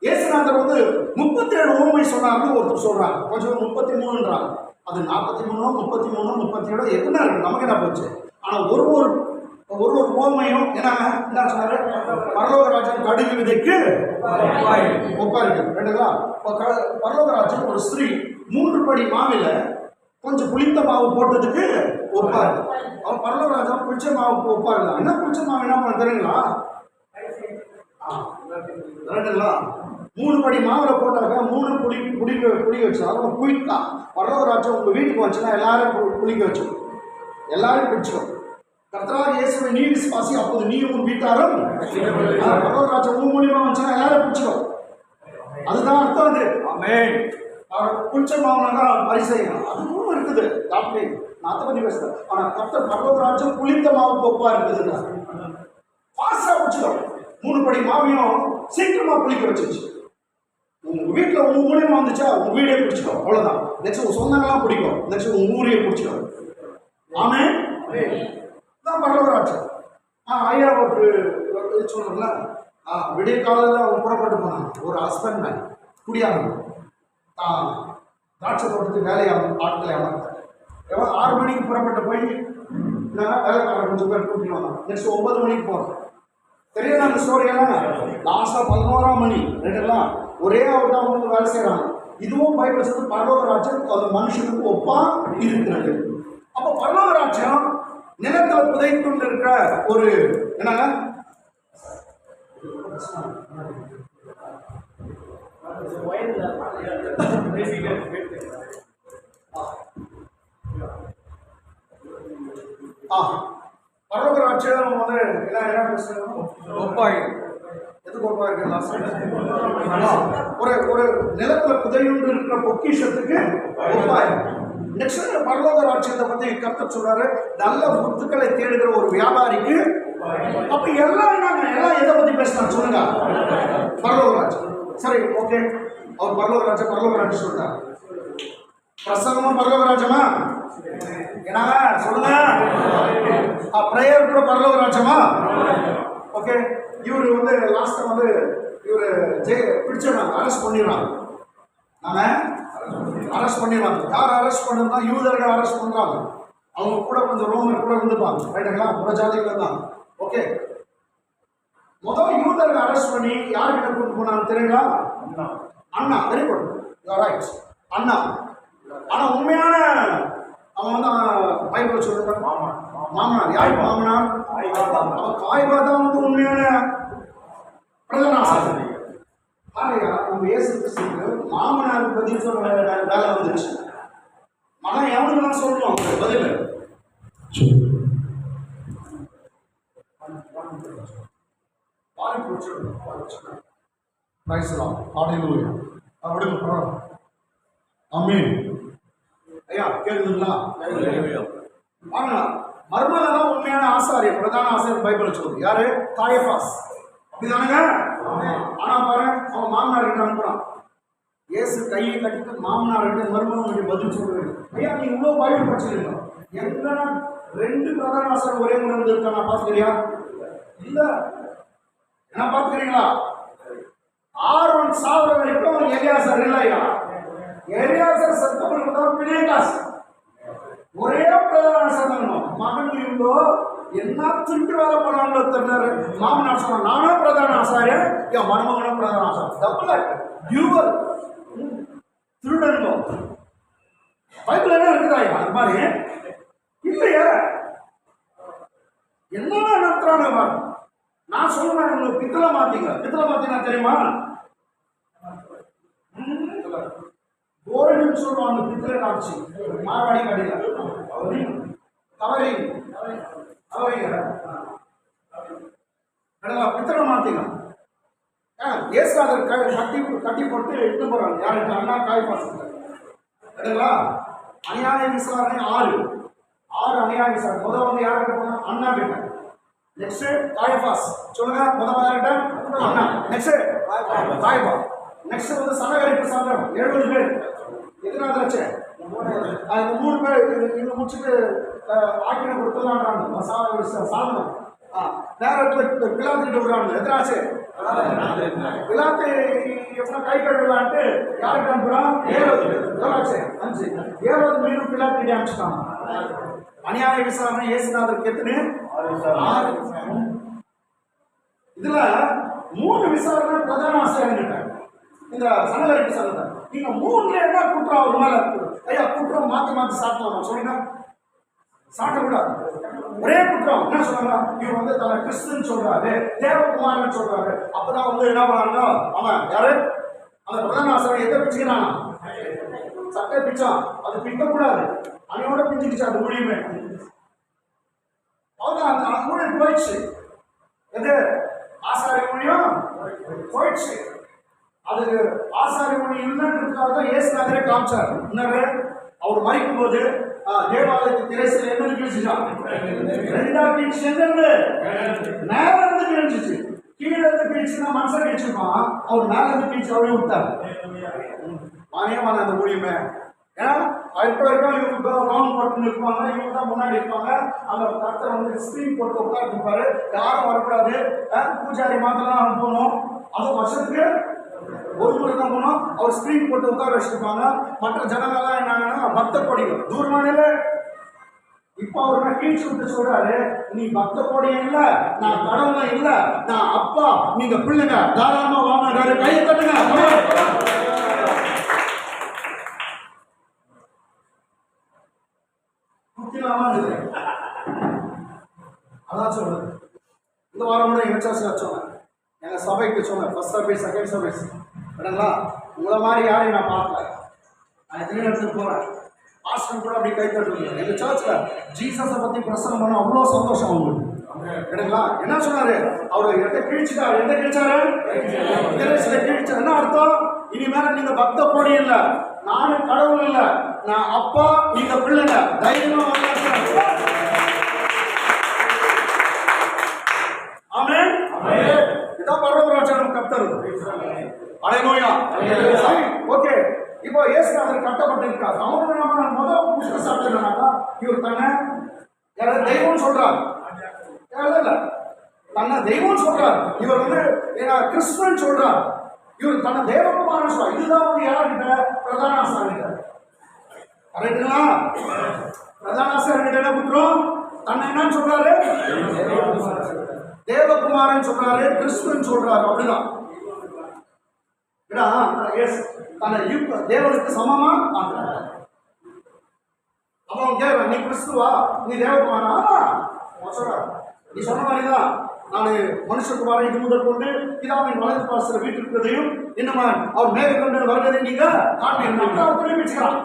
இயேசுநாதர் வந்து 37 ஊமை சொன்னார்னு ஒருத்தர் சொல்றாங்க, கொஞ்சம் 33ன்றாங்க. அது 43 33 37 எத்தனை இருக்கு நமக்கு என்ன போச்சு. ஆனா ஒரு ஓமையும் என்ன சொன்னாரு? பரலோக ராஜ்யம் கடுகு விதைக்கு ஒப்பா இருக்கு. ரெண்டுங்களா? பரலோக ராஜ்யம் ஒரு ஸ்திரீ 3 படி மாவில கொஞ்சம் புளித்த மாவு போட்டதுக்கு ஒப்பா இருக்கு. அவன் பரலோக ராஜ்யம் புளிச்ச மாவுக்கு ஒப்பா இருந்தா என்ன? புளிச்ச மாவு என்ன பண்ண தெரியுங்களா? ரெண்டுங்களா? 3 படி மாவுல போட்டாக்க 3 புளிக்க வச்சு அதெல்லாம் குயிக்கா. பரலோக ராஜ்யம் உங்க வீட்டுக்கு வச்சுன்னா எல்லாரும் புளிக்க வச்சு எல்லாரும் பிடிச்சிடும். கர்த்தராகிய இயேசுவை நீ விசுவாசி, அப்போது நீ உன் வீட்டாரும் பரலோக ராஜ்யம் உன் மூலியமா வந்துச்சுன்னா எல்லாரும் பிடிச்சிடும். அதுதான் அர்த்தம் அது. ஆமென். புளிச்சமாவனா பரிசெய்யணும் அதுவும் இருக்குது. டாக்டர் நான் அதை பத்தி பேசுறேன். ஆனா கர்த்தர் பரலோகராஜ்யம் புளித்த மாவுக்கு ஒப்பா இருக்குதுன்னா ஃபாஸ்டா பிடிச்சிடும். 3 படி மாவையும் சீக்கிரமா புளிக்க வச்சிருச்சு. உங்க வீட்டில் உங்க மூலியமா வந்துச்சா உங்க வீடே பிடிச்சிடும், அவ்வளவுதான். நெக்ஸ்ட் உங்க சொந்தங்கள்லாம் பிடிக்கும், நெக்ஸ்ட் உங்க ஊரையே பிடிச்சிடும். ஆமே தான் பரலோகராஜ்யம். ஐயா ஒரு சொல்றேன்ல, விடிய காலையில் அவங்க புறப்பட்டு போனாங்க. ஒரு ஹஸ்பண்ட் மேன் குடியாங்க திராட்சை தோட்டத்துக்கு வேலையாகும் ஆட்களை அமர்த்தாங்க. 6 மணிக்கு புறப்பட்டு போய் வேலைக்காரர் கொஞ்சம் பேர் கூட்டிட்டு வந்தாங்க. நெக்ஸ்ட் 9 மணிக்கு போகிறோம். தெரியல அந்த ஸ்டோரியெல்லாம். லாஸ்ட்டாக 11ஆம் மணி ரெண்டெல்லாம் ஒரே அவர் தான் வந்து வேலை செய்கிறாங்க. இதுவும் பைபிள் சொல்றது பரலோகராஜ்யம் அது மனுஷனுக்கு ஒப்பா இருக்கிறது. அப்போ பரலோகராஜ்யம் நிலத்தில் புதைத்துண்டு இருக்கிற ஒரு என்னங்க பரலோகராஜ்யம் வந்து என்ன பேசுறோம் ஒப்பாய் எதுக்கு ஒப்பா இருக்கு? ஒரு நிலத்துல புதையுண்டு இருக்கிற பொக்கிஷத்துக்கு ஒப்பாய். நெக்ஸ்ட் பரலோகராஜ்யத்தை பத்தி கர்த்தர் சொல்றாரு, நல்ல முத்துக்களை தேடுகிற ஒரு வியாபாரிக்கு. அப்ப எல்லாம் என்னங்க, எல்லாம் எதை பத்தி பேசினார் சொல்லுங்க? பரலோகராஜ்யம். சரி, ஓகே. அவர் பரலோகராஜ்யம் சொல்றாரு. பிரசங்கமும் பரலோகராஜ்யமா? என்னங்க சொல்லுங்க. பிரேயர் கூட பரலோகராஜ்யமா? ஓகே. இவரு வந்து லாஸ்ட் வந்து இவரு பிடிச்சிடறாங்க, அரெஸ்ட் பண்ணிடுறாங்க. அரெஸ்ட் பண்ணிடுறாங்க. யார் அரெஸ்ட் பண்ணுறா? யூதர்கள் அரெஸ்ட் பண்றாங்க. அவங்க கூட கொஞ்சம் ரோமர் கூட இருந்துப்பாங்க, ரைட்டுங்களா? புறஜாதிகள் தான். ஓகே. முதல் யூதர்கள் அரெஸ்ட் பண்ணி யார்கிட்ட கூட்டு போனாங்க தெரியுங்களா? அண்ணா. வெரி குட், ரைட், அண்ணா. ஆனா உண்மையான அவன் வந்து பைபிள் சொல்ற மாமனார். யார் மாமனார்? காய்பா தான் வந்து உண்மையான பிரதான ஆசாரியர். நம்ம இயேசு கிறிஸ்துவுக்கு மாமனாருக்கு பதில் சொல்ற வேலை வந்துருச்சு. மகன் எவனுக்கு தான் சொல்லுவோம் பதில். ஐயா கேக்குதுங்களா? மர்மலா உண்மையான ஆசாரியர், பிரதான ஆசாரியர் பைபிள் சொல்லுது. யாரு? காயபாஸ். அப்படிதானுங்க? ஆனா பாரு, அவன் மாமனார் கிட்ட அனுப்புறான். இயேசு கையை கட்டிட்டு மாமனார் கிட்ட மருமகன் கிட்ட பதில் சொல்றாரு. ஐயா நீ இவ்வளவு பைபிள் படிச்சிருக்கீங்க, எங்கன்னா 2 பிரதான ஆசாரியர் ஒரே முறை இருந்திருக்கா? நான் பாத்துக்கிறியா? இல்ல. என்ன பாத்துக்கிறீங்களா? ஆரோன் சாவர வரைக்கும் எலியாசர் இல்லையா? எலியாசர் செத்தவனுக்கு தான் பினேகாஸ் ஒரே பிரதான ஆசாரியர். மகன் இருந்தோ என்ன திருட்டு வேலை போனாங்களோ தெரியல. மாமனார் சொன்னா நானும் பிரதான ஆசாரியர், என் மருமகனும் பிரதான ஆசாரியர். தப்புல யூவர் திருடனும் பைபிள் என்ன இருக்குதா? அது மாதிரி இல்லையா? என்னன்னா நடத்துறாங்க. நான் சொல்லுவேன் உங்களுக்கு பித்தளை மாத்தீங்க தெரியுமா? கோல்டுன்னு சொல்லுவாங்க பித்தளை காட்சி, மார்வாடி கடையில கவரிங் பித்தளை மாத்தீங்க. ஏசுநாதர் கட்டி போட்டு இட்டு போறாங்க. யாருக்கு? அண்ணா காய்பாஸ். அநியாய விசாரணை 6 அநியாய விசாரணை. முதல் வந்து யார்கிட்ட போனா? அண்ணா கிட்ட. நெக்ஸ்ட் காயபாஸ். சொல்லுங்க, முதல் யார்கிட்ட? அண்ணா. நெக்ஸ்ட் காயபா. நெக்ஸ்ட் வந்து சனகரிப்பு சாதம் 70 பேர். எதுனாச்சு? அந்த 3 பேர் இங்க முடிச்சுட்டு ஆக்கின கொடுத்துலான்றாங்க சாதனம். நேரத்துல பிலாத்துக்கிட்ட விடுறாங்க. எதிராச்சு பிலாத்து எப்படின்னா கை கழுவலான்ட்டு யாருக்கு அனுப்புறான்? ஏரோது. 5 மீண்டும் பிலாத்துக்கிட்டே அனுப்பிச்சிட்டாங்க. அநியாய விசாரணை இயேசுநாதருக்கு எத்தனை? 6. இதுல 3 விசாரணை பிரதான ஆசிரியர்கிட்ட. இந்த சனகரிப்பு சாதனை நீங்க 3ல என்ன குற்றம் அவர் மேல? ஐயா குற்றம் மாத்தி சாட்டலாம் சொல்லுங்க. சாட்டக்கூடாது. ஒரே குற்றம். என்ன சொல்றாங்க? இவர் வந்து தன்னை கிறிஸ்துன்னு சொல்றாரு, தேவகுமாரன் சொல்றாரு. அப்பதான் வந்து என்ன பண்ணாங்க? அவன் யாரு? அந்த பிரதான ஆசிரியர் எதை பிச்சுக்கிறானா? சட்டை பிச்சான். அது பிக்க கூடாது. அனையோட பிஞ்சிக்கிச்சு அது முடியுமே. அவ்வளவுதான். அந்த ஊழியம் போயிடுச்சு. எது? ஆசாரிய ஊழியம் போயிடுச்சு. அதுக்கு ஆசாரிய மணி இல்லைன்றதுக்காக இயேசுநாதரே காமிச்சார். என்னது அவர் மறிக்கும் போது தேவாலயத்து திரைசில என்ன கிழிச்சுட்டான்? ரெண்டா கிழிச்சு எங்கிருந்து? மேல இருந்து கிழிச்சிச்சு. கீழே இருந்து கிழிச்சுன்னா மனுஷன் கிழிச்சிருப்பான். அவர் மேல இருந்து கிழிச்சு அவரே விட்டார். வானியமான அந்த ஊழியமே ஏன்னா இப்போ வரைக்கும் இவங்க கவனம் போட்டு இருப்பாங்க, இவங்க தான் முன்னாடி இருப்பாங்க. அந்த கர்த்தர் வந்து ஸ்கிரீன் போட்டு உட்காந்துருப்பாரு, யாரும் வரக்கூடாது, பூஜாரி மாத்திரம் தான் போகணும். அதுவும் வருஷத்துக்கு ஒரு முறை தான் போனோம். அவர் ஸ்கிரீன் போட்டு உட்கார வச்சிருப்பாங்க. மற்ற ஜனங்கள்லாம் என்னன்னா பக்த கொடிகள் தூரமானில. இப்ப அவர் கீழ்ச்சி விட்டு சொல்றாரு, நீ பக்த கொடி இல்ல, நான் கடவுள் இல்ல, நான் அப்பா, நீங்க பிள்ளைங்க, தாராளமா வாங்க, கையை தட்டுங்க. அதான் சொல்றது. இந்த வாரம் கூட எங்க சர்ச்சில் சொன்னேன், எங்க சபைக்கு சொன்னேன், ஃபர்ஸ்ட் சர்வீஸ் செகண்ட் சர்வீஸ் வேணுங்களா, உங்களை மாதிரி யாரையும் நான் பார்க்கல. நான் எத்தனை இடத்துக்கு போறேன், பாஸ்டர் கூட அப்படி கை தட்டுறீங்க. எங்க சர்ச்சில் ஜீசஸை பத்தி பிரசங்கம் பண்ண அவ்வளோ சந்தோஷம் அவங்களுக்கு. கேட்டுங்களா, என்ன சொன்னாரு அவர்? எதை கிழிச்சிட்டாரு? எதை கிழிச்சாரு? கிழிச்சாரு. என்ன அர்த்தம்? இனிமேல நீங்க பக்த கோடி இல்ல, நானும் கடவுள் இல்ல, நான் அப்பா, நீங்க பிள்ளைங்க, தைரியமா இதான் பரவராஜனம் கத்தர். அலைநோயா. ஓகே, இப்போ இயேசுநாதர் கட்டப்பட்டிருக்காரு. அவங்க நம்ம முதல் புதுசு சாப்பிட்டுனாக்கா இவர் தன்னை தெய்வம் சொல்றாரு. இல்ல, தன்னை தெய்வம் சொல்றாரு. இவர் வந்து கிறிஸ்துவன் சொல்றார். இவர் தன்னை தேவகுமாரன் சொல்றார். இதுதான் வந்து யார்கிட்ட? பிரதான ஆசாரிகிட்ட. கரெக்டுங்களா? பிரதான ஆசாரிகிட்ட என்ன குற்றம்? தன்னை என்ன சொல்றாரு? தேவகுமாரன் சொல்றாரு, கிறிஸ்துவன் சொல்றாரு. அப்படிதான் தன்னை தேவனுக்கு சமமா அவன் கேட்க, நீ கிறிஸ்துவா, நீ தேவகுமாரா? சொல்றாரு, நீ சொன்ன மாதிரிதான் நான் மனுஷகுமாரன் இது முதல் கொண்டு பிதாவின் வலது பாசல வீட்டில் இருக்கிறதையும் என்னமா அவர் மேலே கொண்டு வருவதை நீங்க காண்பீர்கள். அவர் தெரிவிச்சுக்கிறான்.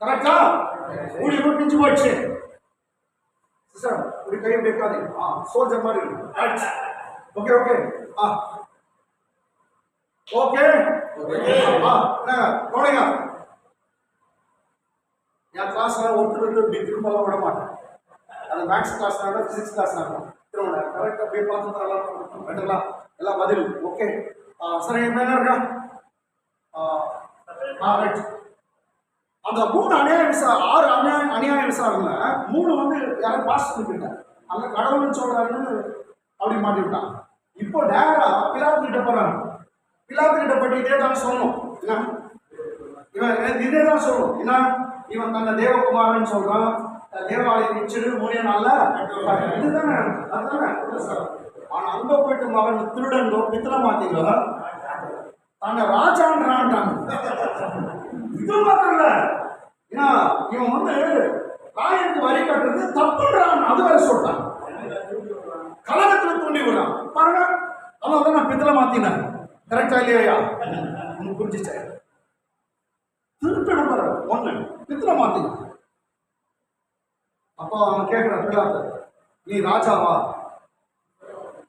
கரெக்டா? ஊழியர் பிஞ்சு போயிடுச்சு. சிஸ்டர் ஒரு கை வைக்காதே, சோல்ஜர் மாதிரி. ஓகே ஓகே ஓகே போடுங்க. என் கிளாஸ்ல ஒருத்தர் இப்படி திரும்பலாம் விட மாட்டேன். அது மேக்ஸ் கிளாஸ் பிசிக்ஸ் கிளாஸ் திரும்ப கரெக்டாக அப்படியே பார்த்து தரலாம். எல்லாம் பதில் ஓகே. சரி, என்ன இருக்கா? அந்த 3 அநியாய விசாரணை, 6 அநியாய விசாரணைல 3 வந்து யாரும் பாஸ் பண்ணிட்டாங்க. அங்க கடவுள்னு சொல்றாருன்னு அப்படி மாட்டி விட்டாங்க. இப்போ நேரா பிலாத்து கிட்ட போறாங்க. பிலாத்து கிட்ட போயிட்டு இதே தான் சொல்லணும். என்ன இவன் இதே தான் சொல்லணும். என்ன இவன் தன்னை தேவகுமாரன் சொல்றான், தேவாலயத்தை இச்சிடு 3 நாள்ல இதுதானே, அதுதானே. ஆனா அங்க போயிட்டு மகன் திருடங்கோ பித்தளை மாத்தீங்களோ தன்னை ராஜான்றான்ட்டாங்க. இது மாத்திரம் இல்ல, ஏன்னா இவன் வந்து ராயனுக்கு வரி கட்டுறது தப்புன்றான். அது வேற சொல்றான், கலகத்துல தூண்டி விடுறான். பாருங்க, அதான் நான் பித்தளை மாத்தினேன். கரெக்டா இல்லையா? உங்களுக்கு புரிஞ்சிச்சா? திருட்டு நம்பர் 1 பித்தளை மாத்தின. அப்போ அவன் கேட்கிறான் பிலாத்து, நீ ராஜாவா?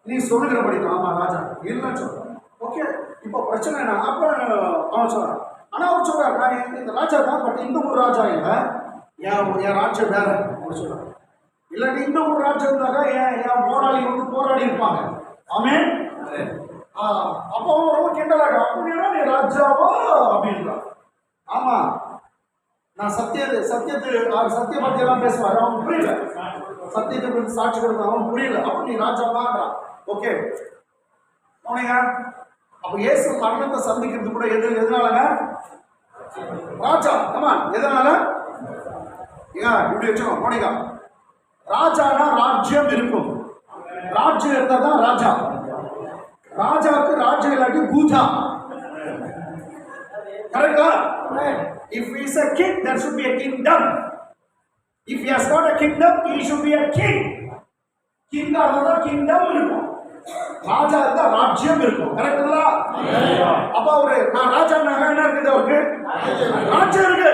நீ சொல்லுகிறபடி ஆமா ராஜா இல்லைன்னு சொல்றான். ஓகே, இப்போ பிரச்சனை என்ன? அப்ப அவன் சொல்றான், ஆனா அவர் சொல்றாரு, நான் இந்த ராஜா தான், பட் இந்த ஊர் ராஜா இல்லை, என் ராஜ்யம் வேற அப்படின்னு சொல்றாரு. இல்லாட்டி இந்த ஊர் ராஜ்யம் இருந்தாங்க என் போராளி வந்து போராடி இருப்பாங்க. ஆமே. அப்போ ரொம்ப கிண்டலாக, அப்படின்னா நீ ராஜாவா அப்படின்றான். ஆமா, நான் சத்திய பத்தியெல்லாம் பேசுவாரு, அவன் புரியல. சத்தியத்துக்கு சாட்சி கொடுத்த அவன் புரியல. அப்ப நீ ராஜாவான்றான். ஓகே போனீங்க. அப்ப இயேசு மரணத்தை சந்திக்கிறது கூட எதனாலங்க? ராஜா. ஆமா, எதனால? இப்படி வச்சுக்கோ. போனீங்க, ராஜானா ராஜ்யம் இருக்கும். ராஜ்யம் இருந்தா தான் ராஜா. ராஜாவுக்கு ராஜ்யம் இல்லாட்டி பூஜா. கரெக்டா? If he is a king, there should be a kingdom. If he has got a kingdom, he should be a king. King இருந்தா kingdom இருக்கும், ராஜா இருந்தா ராஜ்யம் இருக்கும். கரெக்டுங்களா? அப்ப அவரு நான் ராஜா என்ன இருக்குது? அவருக்கு ராஜ்யம் இருக்கு.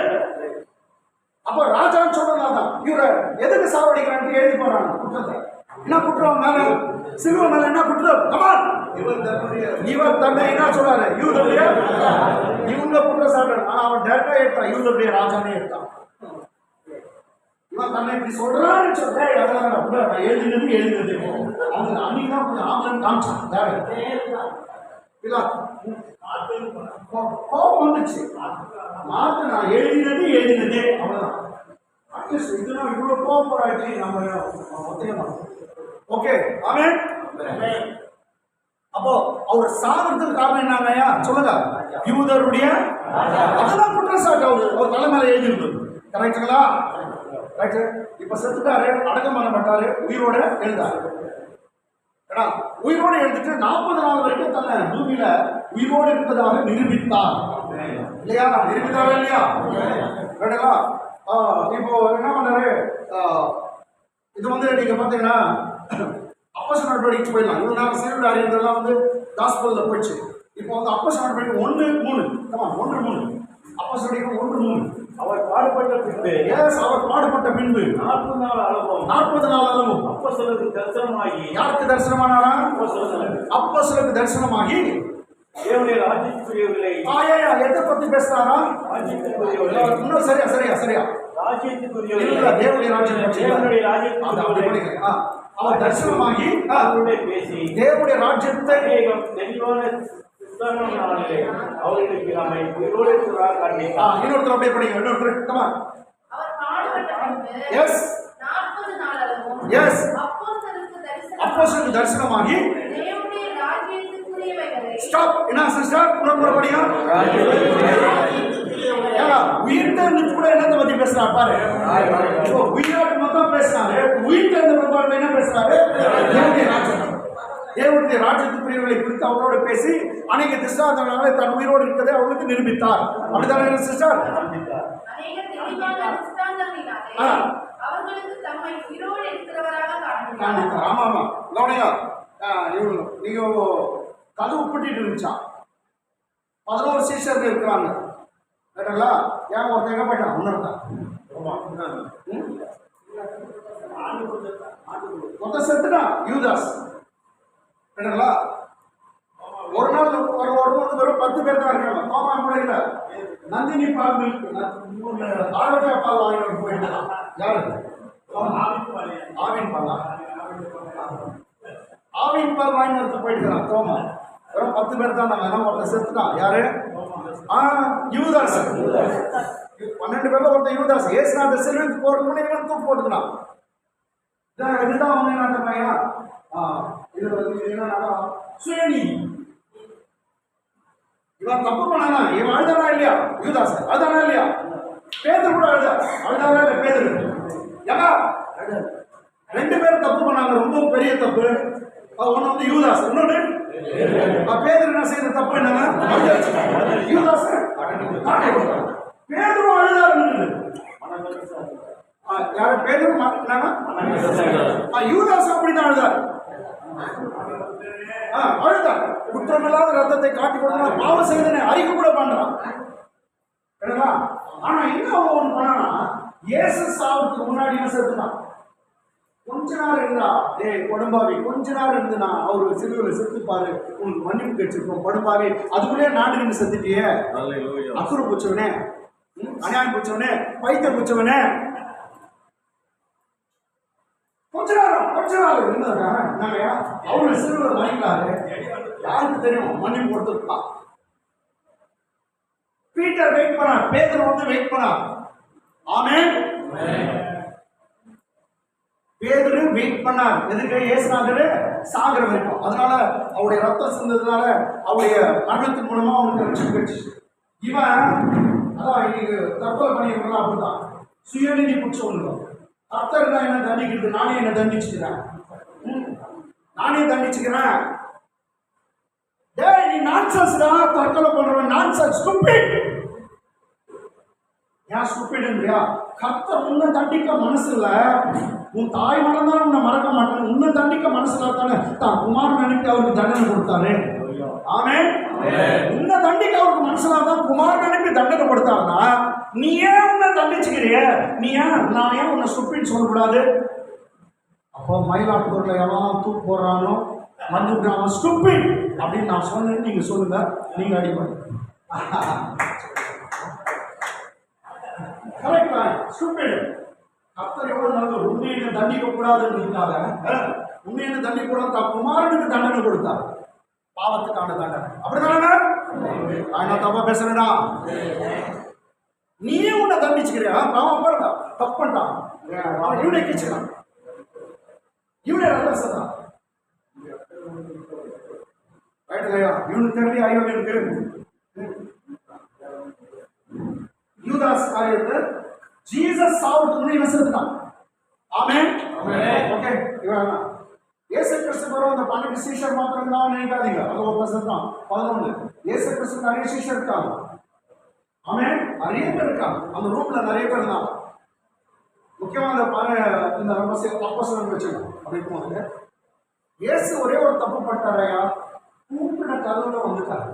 அப்ப ராஜான்னு சொல்றதுனால தான் இவரை எதுக்கு சாவடிக்கிறான்னு எழுதி போறாங்க குற்றத்தை. என்ன குற்றம் மேல? சிலுவை மேல என்ன குற்றம்? கமான், இவர் தன்னை என்ன சொல்றாரு? யூதருடைய, இவங்க குற்றச்சாட்டு. ஆனா அவன் டேரக்டா எடுத்தான், யூதருடைய ராஜானே எடுத்தான். இவன் தன்னை இப்படி சொல்றான்னு சொல்றேன். அதெல்லாம் எழுதினது அவங்க அன்னைக்கு தான் கொஞ்சம் ஆம்பளம் காமிச்சான். கோபம் வந்துச்சு. மாத்த நான் எழுதினதே அவ்வளவுதான். அட்லீஸ்ட் இதுனா இவ்வளவு கோபம் போராட்டி நம்ம ஒத்துக்கலாம். ஓகே, ஆமென். அப்போ அவர் சாகிறதுக்கு காரணம் என்னங்கய்யா சொல்லுங்க? யூதருடைய, அதெல்லாம் குற்றச்சாட்டு அவர் தலை மேல எழுதிருந்தது. கரெக்டுங்களா? ரைட்டு. இப்ப செத்துட்டாரு, அடக்கம் பண்ணப்பட்டாரு, உயிரோட எழுதாரு. உயிரோடு எழுதிட்டு 40 நாள் வரைக்கும் தன்னை பூமியில உயிரோடு இருப்பதாக நிரூபித்தார். இல்லையா? நிரூபித்தாரா இல்லையா? ரைட்டுங்களா? இப்போ என்ன பண்ணாரு? இது வந்து நீங்க பாத்தீங்கன்னா அப்போஸ்தலர் நடவடிக்கை போயிடலாம். இவ்வளவு நேரம் சீருடை அறிந்ததெல்லாம் வந்து காஸ்பல்ல போயிடுச்சு. இப்போ வந்து அப்போஸ்தலர் நடவடிக்கை 1:3. அப்போஸ்தலர் நடவடிக்கை 1:3. அவர் பாடுபட்ட பின்பு, அவர் பாடுபட்ட பின்பு 40 நாள் அளவும் அப்போஸ்தலருக்கு தரிசனமாகி, யாருக்கு தரிசனமானாரா? அப்போஸ்தலருக்கு தரிசனமாகி தேவனுடைய ராஜ்யத்துக்குரியவர்களை, எதை பத்தி பேசுறாரா? ராஜ்யத்துக்குரியவர்களை, இன்னும் சரியா ராஜ்யத்துக்குரியவர்களை, தேவனுடைய ராஜ்யத்துக்குரியவர்களை அவர் தரிசனமாகி அவருடைய பேசி, தேவனுடைய ராஜ்யத்தை தெளிவான அவர்களுக்கு நம்மை உயிரோடு இருக்கிறார் காண்பித்தார். இன்னொருத்தர் அப்படியே படிங்க. இன்னொருத்தர் கமா. அவர் பாடுபட்ட பின்பு எஸ் 40 நாள் அளவும் எஸ் அப்போஸ்தலருக்கு தரிசனமாகி தேவனுடைய ராஜ்யத்துக்குரியவைகளை. ஸ்டாப். என்ன சிஸ்டர்? இன்னொரு படிங்க. உயிர்த்தெழுந்து கூட என்னத்தை பத்தி பேசுறாரு பாரு. உயிரோடு மொத்தம் பேசுறாரு. உயிர்த்தெழுந்த என்ன பேசுறாரு? தேவனுடைய ராஜ்யத்துக்குரியவர்களை குறித்து அவரோடு பேசி அநேக திஷ்டாந்தங்களால தன் உயிரோடு இருக்கிறதை அவர்களுக்கு நிரூபித்தார். அப்படித்தானே சிஸ்டர்? அநேக தெளிவான திஷ்டாந்தங்களினாலே அவர்களுக்கு தம்மை உயிரோடு இருக்கிறவராக காண்பித்தார். ஆமா. கவனிங்க. நீங்க கதவு பூட்டிட்டு இருந்துச்சா? 11 சீஷர்கள் இருக்கிறாங்க. கேட்டங்களா? ஏன் ஒருத்தன் எங்க போயிட்டான்? உன்னதான் மொத்தம் செத்துட்டான் யூதாஸ். கேட்டங்களா? ஒரு நாள் வெறும் 10 பேர் தான் இருக்காங்க. தோமா முறையில நந்தினி பால் மில்க் ஆரோக்கிய பால் வாங்கி போயிட்டான். யாரு? ஆவின் பாலா? ஆவின் பால் வாங்கி வந்து போயிட்டு தோமா. வெறும் 10 பேர் தான் நாங்க. ஒருத்தன் செத்துட்டான். யாரு? யூதாஸ். 12 பேர்ல ஒருத்தன் யூதாஸ். ஏசுநாதர் செல்வத்துக்கு போறதுக்கு இவன் தூக்கு போட்டுக்கலாம். இதுதான் அவங்க என்ன பையன். இது என்னன்னா சுயநீதி. இவன் தப்பு பண்ணானா? இவன் அழுதானா இல்லையா? யூதாஸ் அழுதானா இல்லையா? பேதுரு கூட அழுதானா இல்ல? பேதுரு ஏன்னா 2 பேரும் தப்பு பண்ணாங்க. ரொம்ப பெரிய தப்பு. ஒன்னு வந்து யூதாஸ், இன்னொன்னு பேதுரு. என்ன செய்யற தப்பு என்னன்னா யூதாஸ் பேதுரு அழுதாரு. யாரு? பேதுரு யூதாஸ் அப்படிதான் அழுதாரு. அழுதார். குற்றமில்லாத ரத்தத்தை காட்டி கொடுத்தா பாவம் செய்தனை அறிக்கை கூட பண்றான். ஆனா என்ன ஒண்ணு பண்ணா, இயேசு சாவுக்கு முன்னாடி என்ன செத்துட்டான்? கொஞ்ச நாள் இருந்தா, படும்பாவி கொஞ்ச நாள் இருந்துனா அவரு சிலுவையில செத்துப்பாரு, உனக்கு மன்னிப்பு கிடைச்சிருக்கும் படும்பாவி. அதுக்குள்ளே நாடு செத்துட்டியே, அசுர பூச்சவனே, அநியாயம் பூச்சவனே, பைத்தியம் பூச்சவனே. கொஞ்ச நாள் இருந்தாங்க. அவரு சிலுவையில வாங்கிட்டாரு. யாருக்கு தெரியும்? மன்னிப்பு கொடுத்துருக்கான். பீட்டர் வெயிட் பண்ணார். பேதுரு வந்து வெயிட் பண்ணார். ஆமென். பேதுரு வெயிட் பண்ணார். எதுக்கு? இயேசுநாதர் சாகிற வரைக்கும். அதனால அவருடைய ரத்தம் சிந்ததுனால அவருடைய மரணத்தின் மூலமா அவனுக்கு ரட்சிப்பு கிடைச்சு. இவன் அதான் இன்னைக்கு தற்கொலை பண்ணிருக்கலாம். அப்படிதான் சுயநீதி குற்றம். கர்த்தர் தான் என்ன தண்டிக்கிறது, நானே என்ன தண்டிச்சுக்கிறேன். டேய், நீ நான்சென்ஸ் தான் தற்கொலை பண்றவன். Nonsense, stupid. ஏன் ஸ்டூபிட்ன்றியா? கர்த்தர் உன்னை தண்டிக்க மனசு இல்ல. உன் தாய் மறந்தாலும் உன்னை மறக்க மாட்டேன். உன்னை தண்டிக்க மனசு இல்லாதானே தான் குமாரன் அனுப்பி அவருக்கு தண்டனை கொடுத்தாரு. ஆமென். உன்னை தண்டிக்க அவருக்கு மனசுலாதான் குமாரன் அனுப்பி தண்டனை கொடுத்தாருன்னா, நீ ஏன் உன்னை தண்டிச்சுக்கிறிய? நீ ஏன் நான் ஏன் உன்னை ஸ்டூபிட் சொல்லக்கூடாது? அப்போ மயிலாப்பூர்ல எவன் தூக்கு போடுறானோ வந்து அவன் ஸ்டூபிட் அப்படின்னு நான் சொன்னேன்னு நீங்க சொல்லுங்க, நீங்க அடிப்படை கரெக்டா? ஸ்டூபிட். கர்த்தர் எவ்வளவு நல்ல உண்மையை தண்டிக்க கூடாதுன்றதுக்காக உண்மையை தண்டிக்க கூடாது குமாரனுக்கு தண்டனை கொடுத்தார், பாவத்துக்கான தண்டனை. அப்படிதானே? நான் தப்பா பேசுறேடா? நீயே உன்னை தண்டிச்சுக்கிறியா? பாவம் பாருங்க, தப்பு பண்ணிட்டான், இவனை கிச்சுறான், இவனே ரகசதான் இவனுக்கு தெரிஞ்ச ஐயோக்கு யூதாஸ் காரியத்தை ஜீசஸ் சாவுக்கு முன்னே வச்சிருந்தான். ஆமென். ஓகே, இவன் இயேசு கிறிஸ்து வரும் அந்த 12 சீஷர் மாத்திரம் தான் நினைக்காதீங்க, அது ஒரு பர்சன் தான். 11 இயேசு கிறிஸ்து நிறைய சீஷர் இருக்காங்க. ஆமென். நிறைய பேர் இருக்காங்க அந்த ரூம்ல, நிறைய பேர் தான். முக்கியமா இந்த அப்போஸ்தலர்கள் வச்சுக்கணும். அப்படி இருக்கும்போது இயேசு ஒரே ஒரு தப்பு பண்ணிட்டாரையா, கூப்பிட கதவுல வந்துட்டாரு.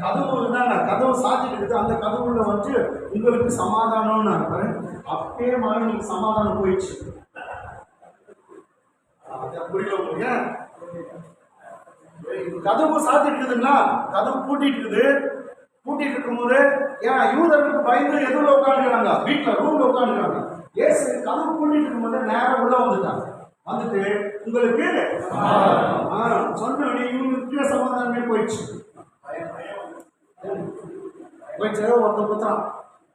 கதவு இருந்தாங்க, கதவு சாத்திட்டு அந்த கதவுல வந்து உங்களுக்கு சமாதானம்னு அப்பயே மகனுக்கு சமாதானம் போயிடுச்சு. புரியல உங்களுக்கு? கதவு சாத்திட்டு இருக்குதுங்களா, கதவு பூட்டிட்டு இருக்குது. பூட்டிட்டு இருக்கும்போது ஏன் யூதர்களுக்கு பயந்து எதுல உட்காந்துக்கிறாங்க, வீட்டுல ரூம்ல உட்காந்துக்கிறாங்க. ஏசு கதவு பூட்டிட்டு இருக்கும்போது நேரம் உள்ள வந்துட்டாங்க. வந்துட்டு உங்களுக்கு சொன்ன இவங்களுக்கு சமாதானமே போயிடுச்சு. ஒருத்த புத்திரம்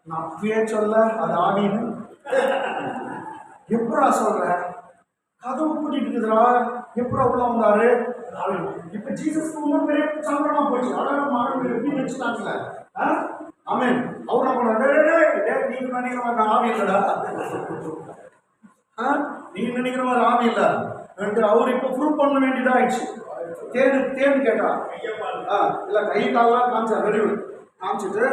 நான் அப்பயே சொல்ல அது ஆவின்னு எப்படா சொல்ற, கதவு பூட்டிட்டு இருக்குதுடா, எப்படா உள்ள வந்தாரு? இப்ப ஜீசஸ்க்கு இன்னும் பெரிய சம்பளமா போச்சு. அழகாக மகன் எப்படி வச்சுட்டாங்கல்ல. ஆமென். அவர் நம்ம நீங்க நினைக்கிற மாதிரி ஆவி இல்லடா, நீங்க நினைக்கிற மாதிரி ஆவி இல்ல. அவர் இப்ப ப்ரூவ் பண்ண வேண்டியதா ஆயிடுச்சு. தேன் கேட்டா இல்ல கை காலெல்லாம் காமிச்சா வெளியே காமிச்சிட்டு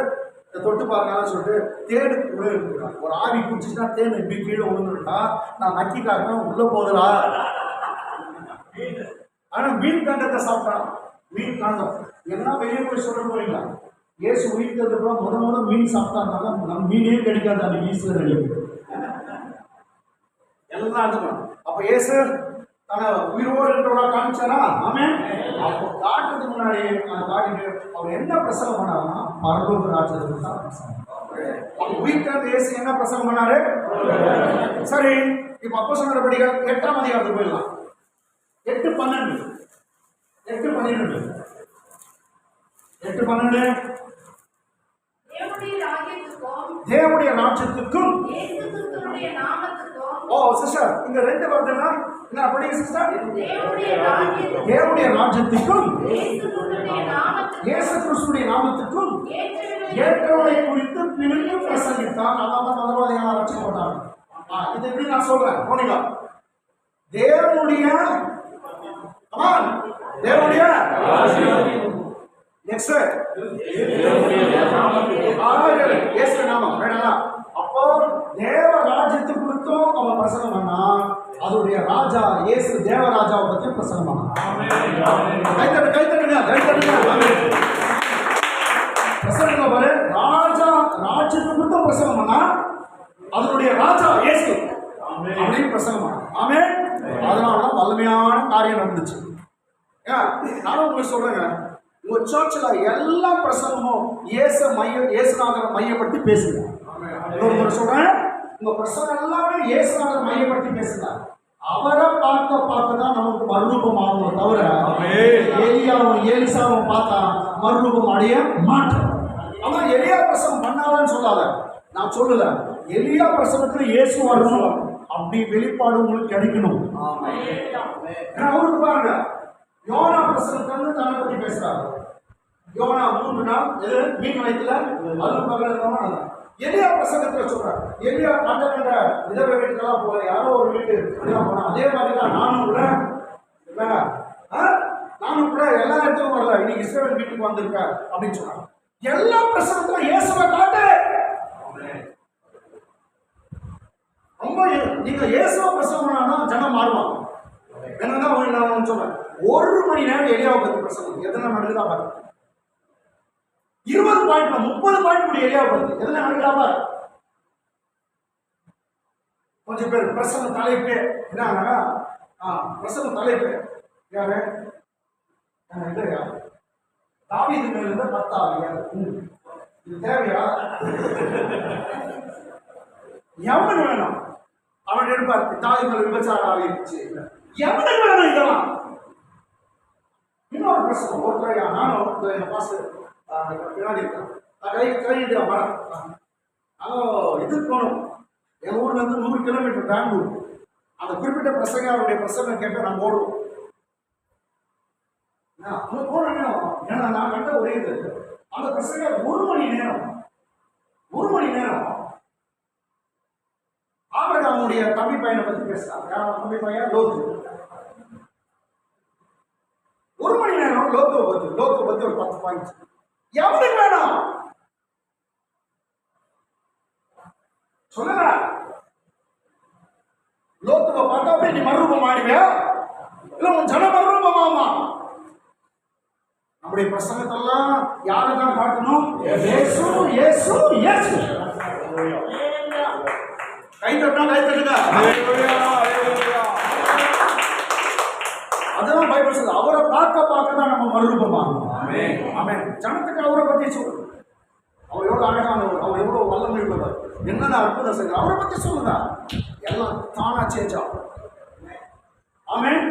தொட்டு பாருங்க சொல்லிட்டு தேடு உள்ள இருக்குறான். ஒரு ஆவி குடிச்சுட்டா தேன் இப்படி கீழே விழுந்துட்டா நான் நக்கி காட்டினா உள்ள போதுடா. ஆனா மீன் காண்டத்தை சாப்பிட்டான். மீன் காண்டம் எல்லாம் வெளியே போய் சொல்ல போறீங்களா? ஏசு உயிர்த்ததுக்கு முத மீன் சாப்பிட்டாருனால நம்ம மீனே கிடைக்காது, அந்த ஈஸ்வர வெளியே எல்லாம் அதுதான். அப்ப ஏசு உயிரோடு இருக்கிறவா காமிச்சாரா? ஆமே. அப்போ காட்டுறதுக்கு முன்னாடி காட்டிட்டு அவர் என்ன பிரசங்கம் பண்ணாருன்னா பரலோக ராஜ்யத்துக்கு தான் பிரசங்கம். அப்ப உயிர்த்த ஏசு என்ன பிரசங்கம் பண்ணாரு? சரி, இப்ப அப்போ சொன்னபடியா 8ஆம் அதிகாரத்துக்கு போயிடலாம். 8:12 தேவனுடைய ராஜ்யத்துக்கும் ஓ சிஸ்டர் இங்க 2 வருதுன்னா என்ன அப்படி சிஸ்டர்? தேவனுடைய ராஜ்யத்துக்கும் இயேசு கிறிஸ்துவின் நாமத்துக்கும் ஏற்றவனை குறித்து பிரித்து பிரசங்கித்தார். அதான் மதவாதிகளாக வச்சு போட்டாங்க. இது எப்படி நான் சொல்றேன் போனீங்களா? தேவனுடைய நெக்ஸ்ட் நாமம் வேணாம். அப்போ தேவ ராஜ்யத்தை குறித்தும் அவன் பிரசங்கம் பண்ணா, அதோடைய ராஜா இயேசு தேவராஜாவை பத்தி பிரசங்கம் பண்ணான். கைத்தட்டுங்க பிரசங்கம் பாரு. ராஜா ராஜ்யத்தை குறித்தும் பிரசங்கம் பண்ணா, அதனுடைய ராஜா இயேசு அப்படின்னு பிரசங்கம் பண்ணான். ஆமென். அதனாலதான் வல்லமையான காரியம் நடந்துச்சு. நானும் உங்களுக்கு சொல்றேங்க, உங்க சர்ச்ல எல்லா பிரசங்கமும் இயேசுநாதரை மையப்படுத்தி பேசுங்க. இன்னொரு சொல்றேன், உங்க பிரசங்கம் எல்லாமே இயேசுநாதரை மையப்படுத்தி பேசுங்க. அவரை பார்க்க தான் நமக்கு மறுரூபம் ஆகும், தவிர எலியாவும் ஏலிசாவும் பார்த்தா மறுரூபம் அடைய மாட்டோம். ஆனா எலியா பிரசங்கம் பண்ணாதான்னு சொல்லாத, நான் சொல்லல. எலியா பிரசங்கத்துல இயேசு வரணும், அப்படி வெளிப்பாடு உங்களுக்கு கிடைக்கணும். அவருக்கு பாருங்க, யோனா பிரசங்கத்தை தன்னை பத்தி பேசுறாரு. யோனா 3 நாள் மீன் வயிற்றுல அது எலியா பிரசங்கத்துல சொல்றாரு. எலியா கண்ட விதவை வீட்டுக்கெல்லாம் போல, யாரோ ஒரு வீட்டு போனா, அதே மாதிரிதான் நானும் கூட எல்லா இடத்துக்கும் வரல, இன்னைக்கு இஸ்ரவேல் வீட்டுக்கு வந்திருக்க அப்படின்னு சொன்னாங்க. எல்லா பிரசங்கத்திலும் இயேசுவை காட்டு. ரொம்ப நீங்க இயேசுவை பிரசங்கம் பண்ணா ஜனம் மாறுவாங்க. என்னதான் நான் சொல்றேன், 1 மணி நேரம் எலியாவை பத்தி பிரசங்கம் எத்தனை நடக்குதா பாரு. 20 பாயிண்ட் 30 பாயிண்ட் எலியாவை பத்தி எத்தனை நடக்குதா பாரு. கொஞ்சம் பேர் பிரசங்க தலைப்பு என்னன்னா பிரசங்க தலைப்பு யாரு இல்லையா தாவீது மேல இருந்த 10 ஆவிகள். இது தேவையா? எவனுக்கு வேணும்? அவன் எடுப்பார் தாய் மேல விபச்சாரம் ஆகிடுச்சு, எவனுக்கு வேணும் இதெல்லாம்? இன்னொரு பிரச்சனை ஒருத்தரையா நானும் என் பாசு பின்னாடி இருக்கேன் கையிட்டு மரம் இதுக்கு போகணும். என் ஊர்ல இருந்து 100 கிலோமீட்டர் பெங்களூர். அந்த குறிப்பிட்ட பிரசங்க அவருடைய பிரசங்கம் கேட்டு நாங்கள் ஓடுவோம். அங்க போனோம். ஏன்னா நான் கண்ட ஒரே இது அந்த பிரசங்க 1 மணி நேரம் ஆபிரகாமுடைய தம்பி பையனை பத்தி பேசுறாங்க. தம்பி பையன் லோத்து. 1 மணி நேரம் லோத்துவை பத்தி ஒரு 10 பாயிண்ட். எவனுக்கு வேணும் சொல்லுங்க? லோத்துவை பார்த்தா நீ மறுரூபம் ஆடுவியா இல்ல உன் ஜன மறுரூபமாமா? நம்முடைய பிரசங்கத்தெல்லாம் யாருதான் காட்டணும்? இயேசு இயேசு இயேசு. கை தட்டுங்க. அதான் பைபிள் சொல்லுது, அவரை பார்க்க தான் நம்ம மறுரூபமாகும். ஆமென். ஜனத்துக்கு அவரை பத்தி சொல்லு. அவர் எவ்வளவு அழகானவர், அவர் எவ்வளவு வல்லமை உள்ளவர், என்னென்ன அற்புதம் செய்ய அவரை பத்தி சொல்லுதா எல்லாம் தானா சேஞ்ச் ஆகும். ஆமென்.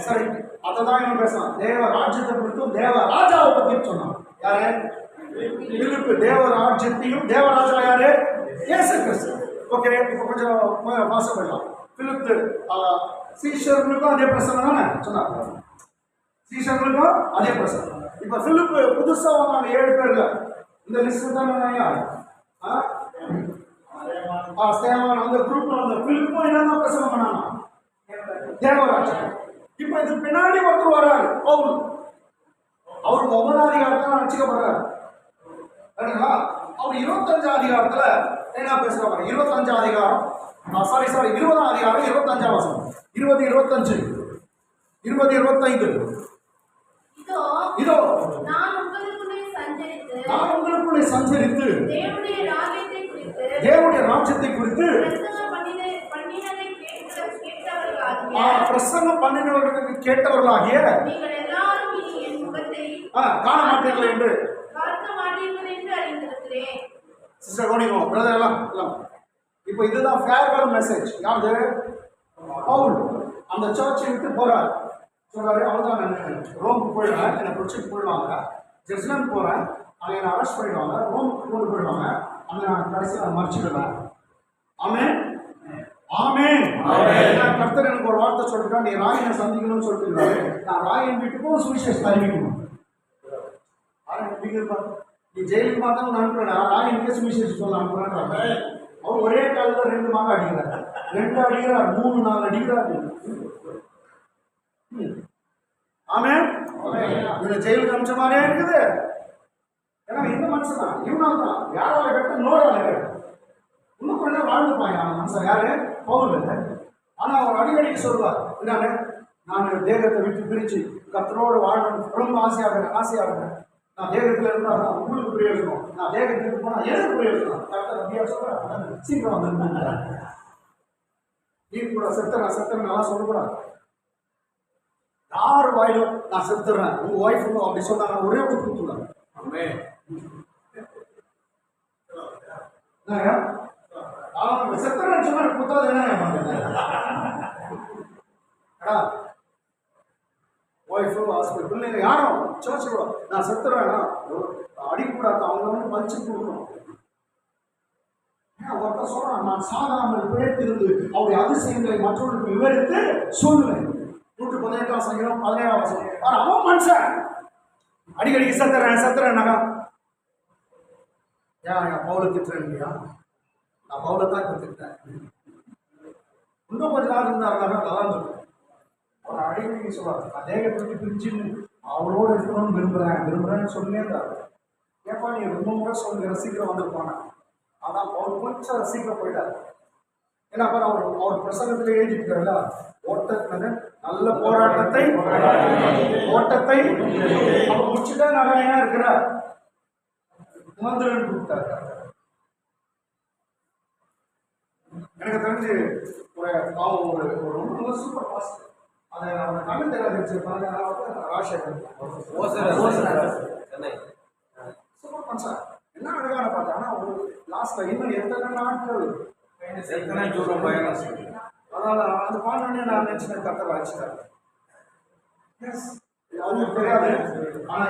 சரி, அததான் என்ன பேசலாம்? தேவ ராஜ்யத்தை குறித்தும் தேவ ராஜாவை பத்தி சொன்னான். யாரு? பிலிப்பு. தேவ ராஜ்யத்தையும் தேவராஜா யாரு? இயேசு கிறிஸ்து. ஓகே, இப்போ கொஞ்சம் பாசம் பண்ணலாம். பிலிப்பு சீஷர்களுக்கும் அதே பிரசங்கம் தானே சொன்னாங்க. சீஷர்களுக்கும் அதே பிரசங்கம். இப்ப பிலிப்பு புதுசா வந்தாங்க 7 பேர்ல. இந்த லிஸ்ட் தான் ஸ்தேவான் அந்த குரூப்ல வந்த பிலிப்பும் என்னென்ன பிரசங்கம் பண்ணாங்க? தேவராஜன். இப்ப இது பின்னாடி ஒருத்தர் வர்றாரு பவுல். அவருக்கு 9ஆம் அதிகாரத்துல ரட்சிக்கப்படுறாரு. அவர் 25ஆம் அதிகாரத்துல என்ன பேசுறாங்க? 25ஆம் அதிகாரம் 20ஆம் அதிகாரம் 25ஆம் வசனம் 20-25 20-25 இதோ நான் உங்களுக்குள்ளே சஞ்சரித்து தேவனுடைய ராஜ்யத்தை குறித்து பிரசங்கம் பண்ணினவர்களுக்கு கேட்டவர்களாகிய நீங்கள் எல்லாரும் இனி என் முகத்தை காண மாட்டீர்கள் என்று பார்க்க மாட்டீர்கள் என்று அறிந்திருக்கிறேன். சிஸ்டர் கோனிகோ பிரதர் எல்லாம் இப்போ இதுதான் ஃபேர்வெல் மெசேஜ். யாரு? பவுல். அந்த சர்ச்சை விட்டு போறாரு. சொல்றாரு, அவர்தான் நான் ரோமுக்கு போயிடுவேன், என்னை பிடிச்சிட்டு போயிடுவாங்க. ஜெருசலேம் போறேன், அங்கே என்னை அரெஸ்ட் பண்ணிடுவாங்க, ரோமுக்கு கொண்டு போயிடுவாங்க, அங்கே நான் கடைசியில் மறைச்சிடுவேன். ஆமென். ஆமென். கர்த்தர் எனக்கு ஒரு வார்த்தை சொல்லிட்டான், நீ ராயனை சந்திக்கணும்னு சொல்லிட்டு நான் ராயன் வீட்டுக்கும் சுவிசேஷம் அறிவிக்கணும். நீ ஜெயிலுக்கு பார்த்தாலும் நான் அனுப்புறேன், ராயனுக்கே சுவிசேஷம் சொல்ல அனுப்புறேன். அவர் ஒரே காலத்தில் 2 மாங்க அடிக்கிறார், 2 அடிக்கிறார், 3-4 அடிக்கிறார். ஆமென். இவனை ஜெயிலுக்கு அனுப்பிச்ச மாதிரியே இருக்குது. ஏன்னா இந்த மனுஷன் தான், இவனால தான் யாரால கட்ட நோரால கட்ட இன்னும் கொஞ்ச நேரம் வாழ்ந்துப்பாங்க. அந்த மனுஷன் யாரு? பவுல். ஆனா அவர் அடிக்கடிக்கு சொல்லுவார், என்னன்னு நான் தேகத்தை விட்டு பிரிச்சு கர்த்தரோடு வாழணும் ரொம்ப ஆசையாக நான் தேகத்துல இருந்தா உங்களுக்கு பிரயோஜனம், நான் தேகத்துக்கு போனா எனக்கு பிரயோஜனம். கர்த்தர் அப்படியா சொல்றேன், சீக்கிரம் வந்து நீ கூட செத்துறேன் நல்லா சொல்லக்கூடாது. யார் வாயிலும் நான் செத்துறேன் உங்க ஒய்ஃப் அப்படி சொன்னாங்க, ஒரே ஒரு கூத்துறாங்க. செத்துறேன்னு சொன்னா குத்தாது என்ன ஒய்ஃபு ஹாஸ்பிட்டல் பிள்ளைங்க யாரும் சர்ச் கூட நான் செத்துறேன்னா அடிக்கூடாது, அவங்க வந்து பறிச்சு கொடுக்கணும். ஒருத்தர் சொல்றான், நான் சாகாமல் பிழைத்திருந்து அவருடைய அதிசயங்களை மற்றவர்களுக்கு விவரித்து சொல்லுவேன். 118ஆம் சங்கீதம் 17ஆம் வசனம். அவன் மனுஷன் அடிக்கடிக்கு செத்துறேன்னாக்கா ஏன் பவுலை திட்டுறேன் இல்லையா? நான் பவுலை தான் திட்டேன். இன்னும் கொஞ்ச நாள் இருந்தாருனாக்கா நல்லா இருந்திருக்கும். அவர் அடிக்கடி சொல்றாரு, நான் தேகத்தை பிரிச்சுன்னு அவரோடு இருக்கணும்னு விரும்புறேன்னு சொல்லியே இருந்தார். ஏப்பா நீ ரொம்ப முறை சொல்லுங்க சீக்கிரம் வந்துருப்பாங்க. ஆனால் அவர் கொஞ்சம் சீக்கிரம் போயிட்டார். ஏன்னா அப்போ அவர் பிரசங்கத்தில் எழுதிட்டார்ல, ஓட்டத்தை நல்ல போராட்டத்தை அவர் முடிச்சுட்டா நகையா இருக்கிறார். மந்திரன் கூப்பிட்டார். எனக்கு எனக்கு தெரிஞ்சு அவன் ஒரு ரொம்ப நல்ல சூப்பர் பாஸ்ட். அதை அவங்க தமிழ் தெரியாதுப்பாங்க. ராஜசேகர் சூப்பர் மனுஷன், என்ன அழகான பாட்டு. ஆனால் ஒரு லாஸ்ட்ல இன்னும் எத்தனை நாட்கள் அதனால அந்த பாடனே நான் நினைச்சேன் கத்த வாய்ச்சிட்டாரு. எஸ், அவங்களுக்கு தெரியாது. ஆனா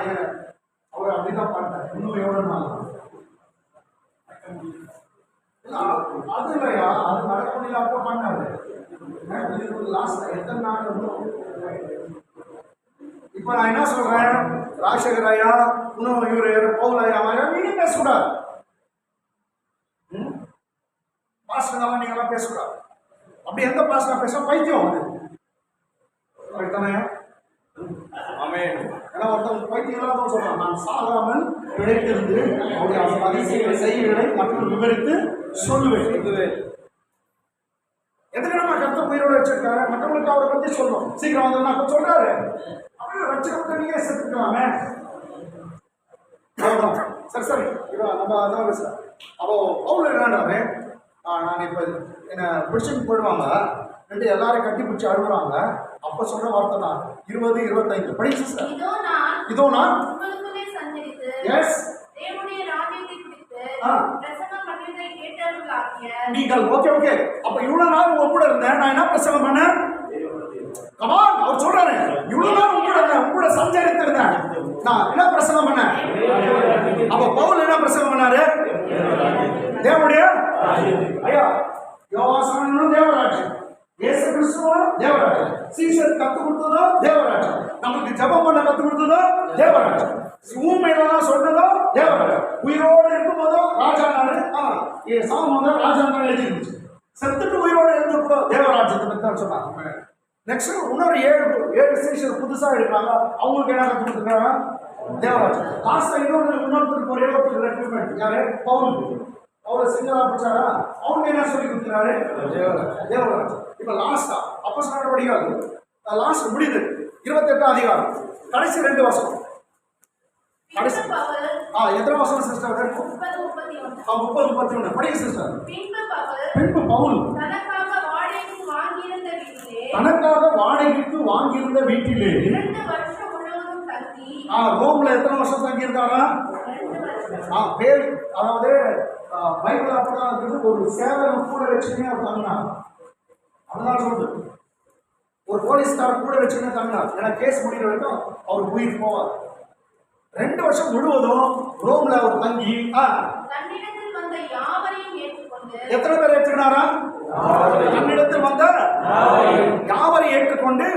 அவர் அப்படிதான் பாட்டார். இன்னும் எவ்வளவு நாள் அது இல்லையா, அது நடக்க முடியல. அப்போ பண்ணாரு லாஸ்ட் எத்தனை நாள். இப்ப நான் என்ன சொல்றேன், ராஜசேகர் ஐயா இன்னும் இவரு பவுல் ஐயா நீங்க பேசக்கூடாது. பாஸ்டர் நீங்க எல்லாம் பேசக்கூடாது. அப்படி எந்த பாஸ்டர் பேச பைத்தியம் அது தானே. ஏன்னா ஒருத்தவங்க பைத்தியம் சொல்றான், நான் சாகாமல் பிழைத்திருந்து அவருடைய அதிசய செய்திகளை மற்றும் விவரித்து சொல்லுவேன். எதுக்கு நம்ம கருத்து உயிரோட வச்சிருக்காரு, மற்றவங்களுக்கு அவரை பத்தி சொல்லணும். சீக்கிரம் வந்து நான் சொல்றாரு அப்படியே ரட்சகத்தை நீங்க செத்துக்கலாமே. சரி சரி நம்ம அதான் பேச. அப்போ பவுல் என்னன்றாரு, நான் இப்ப என்ன பிடிச்சுட்டு போயிடுவாங்க ரெண்டு எல்லாரும் கட்டி பிடிச்சி அழுகுறாங்க. அப்ப சொல்ற வார்த்தை தான் 20, 25 படிச்சு சார். இதோ நான் எஸ் நீங்கள் ஓகே ஓகே. அப்ப இவ்வளவு நாள் உங்க கூட இருந்தேன், நான் என்ன பிரசங்கம் பண்ணேன்? கமான், அவர் சொல்றாரு இவ்வளவு நாள் உங்க கூட இருந்தேன், உங்க கூட சஞ்சரித்து இருந்தேன், நான் என்ன பிரசங்கம் பண்ணேன்? அப்ப பவுல் என்ன பிரசங்கம் பண்ணாரு? தேவனுடைய ஐயா யோவாசனும் தேவராஜ்யம், இயேசு கிறிஸ்துவும் தேவராஜ்யம், சீசர் கத்து கொடுத்ததோ தேவராஜ்யம், நமக்கு ஜெபம் பண்ண கத்து கொடுத்ததோ தேவராஜ்யம், ஊமையிலாம் சொன்னதோ தேவராஜ்யம், உயிரோடு இருக்கும் போதோ ராஜா நாடு சாமம் ராஜா நாடு எழுதி இருந்துச்சு, செத்துட்டு உயிரோடு இருந்தப்போ தேவராஜ்யத்தை பற்றி தான் சொன்னாங்க. நெக்ஸ்ட் இன்னொரு 7 சீசர் புதுசா எடுக்கிறாங்க, அவங்களுக்கு என்ன கத்து கொடுத்துருக்காங்க? தேவராஜ்யம். லாஸ்ட் இன்னொருத்தருக்கு ஒரே ஒருத்தர் ரெக்ரூட்மெண்ட் யாரு? பவுல். அவரை சிங்களா பிடிச்சாரா? அவங்க என்ன சொல்லி கொடுத்துறாரு? தேவராஜ். இப்ப லாஸ்டா அப்போஸ்தலர் படிக்காது, லாஸ்ட் முடியுது 28 அதிகாரம் கடைசி 2 வருஷம். கடைசி எத்தனை வருஷம் சிஸ்டர்? 30, 31 படிக்க சிஸ்டர். பின்பு பவுல் தனக்காக வாடகைக்கு வாங்கியிருந்த வீட்டிலே 2 வருஷம் முழுவதும் தங்கி ரோம்ல எத்தனை வருஷம் தங்கி இருந்தாரா? பேர் அதாவது பைபிள் அப்படிதான் இருக்குது. ஒரு சேவகன் கூட வச்சுன்னே அவர் தங்கினார். அதனால சொல்றது ஒரு போலீஸ்காரர் கூட வச்சுன்னே தங்கினார். ஏன்னா கேஸ் முடிகிற வரைக்கும் அவர் உயிர் போவார். 2 வருஷம் முழுவதும் ரோம்ல அவர் தங்கி தன்னிடத்தில் வந்த யாவரையும் ஏற்றுக்கொண்டு எத்தனை பேர் ஏற்றுக்கினாரா? தன்னிடத்தில் வந்த யாவரை ஏற்றுக்கொண்டு